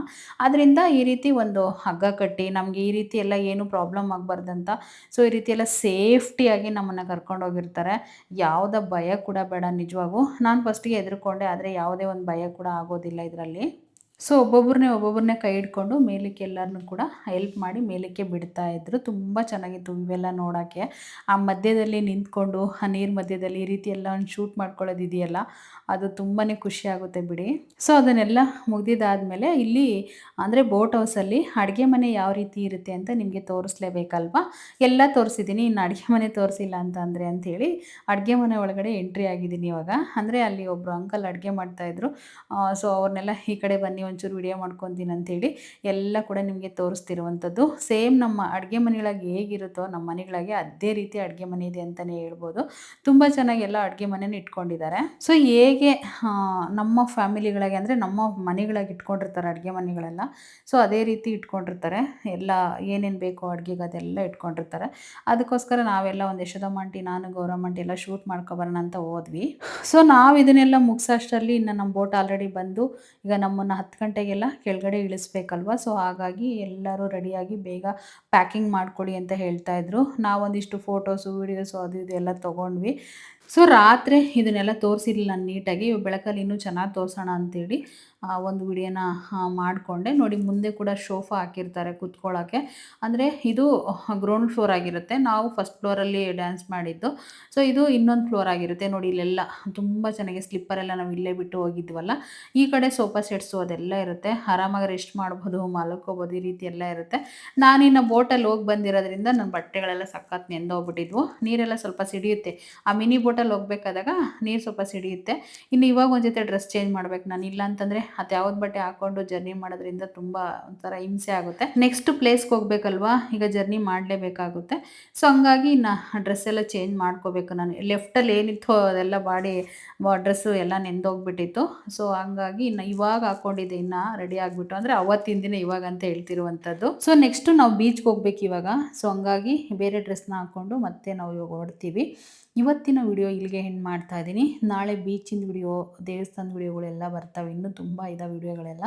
ಅದರಿಂದ ಈ ರೀತಿ ಒಂದು ಹಗ್ಗ ಕಟ್ಟಿ ನಮಗೆ ಈ ರೀತಿ ಎಲ್ಲ ಏನು ಪ್ರಾಬ್ಲಮ್ ಆಗಬಾರ್ದಂತ ಸೊ ಈ ರೀತಿ ಎಲ್ಲ ಸೇಫ್ಟಿಯಾಗಿ ನಮ್ಮನ್ನು ಕರ್ಕೊಂಡೋಗಿರ್ತಾರೆ. ಯಾವುದೇ ಭಯ ಕೂಡ ಬೇಡ ನಿಜವಾಗೂ. ನಾನು ಫಸ್ಟಿಗೆ ಹೆದರ್ಕೊಂಡೆ, ಆದರೆ ಯಾವುದೇ ಒಂದು ಭಯ ಕೂಡ ಆಗೋದಿಲ್ಲ ಇದರಲ್ಲಿ. ಸೊ ಒಬ್ಬೊಬ್ಬರನ್ನೇ ಕೈ ಹಿಡ್ಕೊಂಡು ಮೇಲಕ್ಕೆ ಎಲ್ಲರನ್ನೂ ಕೂಡ ಹೆಲ್ಪ್ ಮಾಡಿ ಮೇಲಕ್ಕೆ ಬಿಡ್ತಾಯಿದ್ರು. ತುಂಬ ಚೆನ್ನಾಗಿತ್ತು ಇವೆಲ್ಲ ನೋಡೋಕ್ಕೆ. ಆ ಮಧ್ಯದಲ್ಲಿ ನಿಂತ್ಕೊಂಡು ಆ ನೀರು ಮಧ್ಯದಲ್ಲಿ ಈ ರೀತಿ ಎಲ್ಲ ಒಂದು ಶೂಟ್ ಮಾಡ್ಕೊಳ್ಳೋದಿದೆಯಲ್ಲ, ಅದು ತುಂಬಾ ಖುಷಿ ಆಗುತ್ತೆ ಬಿಡಿ. ಸೊ ಅದನ್ನೆಲ್ಲ ಮುಗಿದಿದ್ದಾದಮೇಲೆ ಇಲ್ಲಿ ಅಂದರೆ ಬೋಟ್ ಹೌಸಲ್ಲಿ ಅಡುಗೆ ಮನೆ ಯಾವ ರೀತಿ ಇರುತ್ತೆ ಅಂತ ನಿಮಗೆ ತೋರಿಸ್ಲೇಬೇಕಲ್ವಾ. ಎಲ್ಲ ತೋರಿಸಿದ್ದೀನಿ, ಇನ್ನು ಅಡುಗೆ ಮನೆ ತೋರಿಸಿಲ್ಲ ಅಂತಂದರೆ ಅಂಥೇಳಿ ಅಡುಗೆ ಮನೆ ಒಳಗಡೆ ಎಂಟ್ರಿ ಆಗಿದ್ದೀನಿ ಇವಾಗ. ಅಂದರೆ ಅಲ್ಲಿ ಒಬ್ಬರು ಅಂಕಲ್ ಅಡುಗೆ ಮಾಡ್ತಾಯಿದ್ರು. ಸೊ ಅವ್ರನ್ನೆಲ್ಲ ಈ ಕಡೆ ಬನ್ನಿ ಒಂಚೂರು ವಿಡಿಯೋ ಮಾಡ್ಕೊತೀನಿ ಅಂಥೇಳಿ ಎಲ್ಲ ಕೂಡ ನಿಮಗೆ ತೋರಿಸ್ತಿರುವಂಥದ್ದು. ಸೇಮ್ ನಮ್ಮ ಅಡುಗೆ ಮನೆಗಳಿಗೆ ಹೇಗಿರುತ್ತೋ ನಮ್ಮ ಮನೆಗಳಿಗೆ ಅದೇ ರೀತಿ ಅಡುಗೆ ಮನೆ ಇದೆ ಅಂತಲೇ ಹೇಳ್ಬೋದು. ತುಂಬ ಚೆನ್ನಾಗಿ ಎಲ್ಲ ಅಡುಗೆ ಮನೆನ ಇಟ್ಕೊಂಡಿದ್ದಾರೆ. ಸೊ ಹೇಗೆ ನಮ್ಮ ಫ್ಯಾಮಿಲಿಗಳಿಗೆ ಅಂದರೆ ನಮ್ಮ ಮನೆಗಳಿಗೆ ಇಟ್ಕೊಂಡಿರ್ತಾರೆ ಅಡುಗೆ ಮನೆಗಳೆಲ್ಲ, ಸೊ ಅದೇ ರೀತಿ ಇಟ್ಕೊಂಡಿರ್ತಾರೆ. ಎಲ್ಲ ಏನೇನು ಬೇಕೋ ಅಡುಗೆಗೆ ಅದೆಲ್ಲ ಇಟ್ಕೊಂಡಿರ್ತಾರೆ. ಅದಕ್ಕೋಸ್ಕರ ನಾವೆಲ್ಲ ಒಂದು ಯಶೋದಮ್ಮ ಆಂಟಿ, ನಾನು ಗೌರಮ್ಮ ಆಂಟಿ ಎಲ್ಲ ಶೂಟ್ ಮಾಡ್ಕೊಬರೋಣ ಅಂತ ಹೋದ್ವಿ. ಸೊ ನಾವು ಇದನ್ನೆಲ್ಲ ಮುಗಿಸೋಷ್ಟರಲ್ಲಿ ಇನ್ನು ನಮ್ಮ ಬೋಟ್ ಆಲ್ರೆಡಿ ಬಂದು ಈಗ ನಮ್ಮನ್ನು 10 ಗಂಟೆಗೆಲ್ಲ ಕೆಳಗಡೆ ಇಳಿಸ್ಬೇಕಲ್ವ. ಸೊ ಹಾಗಾಗಿ ಎಲ್ಲರೂ ರೆಡಿಯಾಗಿ ಬೇಗ ಪ್ಯಾಕಿಂಗ್ ಮಾಡ್ಕೊಳ್ಳಿ ಅಂತ ಹೇಳ್ತಾಯಿದ್ರು. ನಾವೊಂದಿಷ್ಟು ಫೋಟೋಸು ವೀಡಿಯೋಸು ಅದು ಇದು ಎಲ್ಲ ತೊಗೊಂಡ್ವಿ. ಸೊ ರಾತ್ರಿ ಇದನ್ನೆಲ್ಲ ತೋರಿಸಿರಲಿಲ್ಲ ನಾನು ನೀಟಾಗಿ. ಬೆಳಕಲ್ಲಿ ಇನ್ನೂ ಚೆನ್ನಾಗಿ ತೋರಿಸೋಣ ಅಂತೇಳಿ ಒಂದು ವಿಡಿಯೋನ ಮಾಡಿಕೊಂಡೆ. ನೋಡಿ ಮುಂದೆ ಕೂಡ ಸೋಫಾ ಹಾಕಿರ್ತಾರೆ ಕೂತ್ಕೊಳ್ಳೋಕ್ಕೆ. ಅಂದರೆ ಇದು ಗ್ರೌಂಡ್ ಫ್ಲೋರ್ ಆಗಿರುತ್ತೆ. ನಾವು ಫಸ್ಟ್ ಫ್ಲೋರಲ್ಲಿ ಡ್ಯಾನ್ಸ್ ಮಾಡಿದ್ದು. ಸೊ ಇದು ಇನ್ನೊಂದು ಫ್ಲೋರ್ ಆಗಿರುತ್ತೆ. ನೋಡಿ ಇಲ್ಲೆಲ್ಲ ತುಂಬ ಚೆನ್ನಾಗಿ ಸ್ಲಿಪ್ಪರೆಲ್ಲ ನಾವು ಇಲ್ಲೇ ಬಿಟ್ಟು ಹೋಗಿದ್ವಲ್ಲ. ಈ ಕಡೆ ಸೋಫಾ ಸೆಟ್ಸು ಅದೆಲ್ಲ ಇರುತ್ತೆ. ಆರಾಮಾಗಿ ರೆಸ್ಟ್ ಮಾಡ್ಬೋದು, ಮಲ್ಕೋಬೋದು, ಈ ರೀತಿ ಎಲ್ಲ ಇರುತ್ತೆ. ನಾನಿನ್ನು ಬೋಟಲ್ಲಿ ಹೋಗಿ ಬಂದಿರೋದ್ರಿಂದ ನನ್ನ ಬಟ್ಟೆಗಳೆಲ್ಲ ಸಖತ್ ನೆಂದೋಗ್ಬಿಟ್ಟಿದ್ವು. ನೀರೆಲ್ಲ ಸ್ವಲ್ಪ ಸಿಡಿಯುತ್ತೆ. ಆ ಮಿನಿ ಬೋಟಲ್ಲಿ ಹೋಗ್ಬೇಕಾದಾಗ ನೀರು ಸ್ವಲ್ಪ ಸಿಡಿಯುತ್ತೆ. ಇನ್ನು ಇವಾಗ ಒಂದು ಜೊತೆ ಡ್ರೆಸ್ ಚೇಂಜ್ ಮಾಡ್ಬೇಕು ನಾನು. ಇಲ್ಲ ಅಂತಂದರೆ ಅದು ಯಾವ್ದು ಬಟ್ಟೆ ಹಾಕ್ಕೊಂಡು ಜರ್ನಿ ಮಾಡೋದ್ರಿಂದ ತುಂಬ ಒಂಥರ ಹಿಂಸೆ ಆಗುತ್ತೆ. ನೆಕ್ಸ್ಟ್ ಪ್ಲೇಸ್ಗೆ ಹೋಗ್ಬೇಕಲ್ವಾ, ಈಗ ಜರ್ನಿ ಮಾಡಲೇಬೇಕಾಗುತ್ತೆ. ಸೊ ಹಂಗಾಗಿ ಡ್ರೆಸ್ ಎಲ್ಲ ಚೇಂಜ್ ಮಾಡ್ಕೋಬೇಕು. ನಾನು ಲೆಫ್ಟಲ್ಲಿ ಏನಿತ್ತು ಅದೆಲ್ಲ ಡ್ರೆಸ್ಸು ಎಲ್ಲ ನೆಂದೋಗ್ಬಿಟ್ಟಿತ್ತು. ಸೊ ಹಂಗಾಗಿ ಇವಾಗ ಹಾಕ್ಕೊಂಡಿದ್ದೆ, ಇನ್ನು ರೆಡಿ ಆಗಿಬಿಟ್ಟು, ಅಂದರೆ ಅವತ್ತಿನ ದಿನ ಇವಾಗ ಅಂತ ಹೇಳ್ತಿರುವಂಥದ್ದು. ಸೊ ನೆಕ್ಸ್ಟು ನಾವು ಬೀಚ್ಗೆ ಹೋಗ್ಬೇಕು ಇವಾಗ. ಸೊ ಹಂಗಾಗಿ ಬೇರೆ ಡ್ರೆಸ್ನ ಹಾಕ್ಕೊಂಡು ಮತ್ತೆ ನಾವು ಇವಾಗ ಹೊರಡ್ತೀವಿ. ಇವತ್ತಿನ ವಿಡಿಯೋ ಇಲ್ಲಿಗೆ ಎಂಡ್ ಮಾಡ್ತಾ ಇದ್ದೀನಿ. ನಾಳೆ ಬೀಚಿನ ವಿಡಿಯೋ, ದೇವಸ್ಥಾನದ ವಿಡಿಯೋಗಳೆಲ್ಲ ಬರ್ತವೆ, ಇನ್ನೂ ತುಂಬ ಇದಾವೆ ವಿಡಿಯೋಗಳೆಲ್ಲ.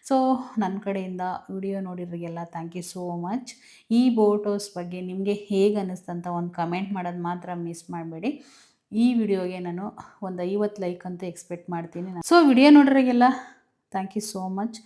ಸೊ ನನ್ನ ಕಡೆಯಿಂದ ವಿಡಿಯೋ ನೋಡಿರೋರಿಗೆಲ್ಲ ಥ್ಯಾಂಕ್ ಯು ಸೋ ಮಚ್. ಈ ಬೋಟ್ ಹೌಸ್ ಬಗ್ಗೆ ನಿಮಗೆ ಹೇಗೆ ಅನ್ನಿಸ್ತಂತ ಒಂದು ಕಮೆಂಟ್ ಮಾಡೋದು ಮಾತ್ರ ಮಿಸ್ ಮಾಡಬೇಡಿ. ಈ ವಿಡಿಯೋಗೆ ನಾನು ಒಂದು 50 ಲೈಕ್ ಅಂತ ಎಕ್ಸ್ಪೆಕ್ಟ್ ಮಾಡ್ತೀನಿ. ಸೊ ವಿಡಿಯೋ ನೋಡೋರಿಗೆಲ್ಲ ಥ್ಯಾಂಕ್ ಯು ಸೋ ಮಚ್.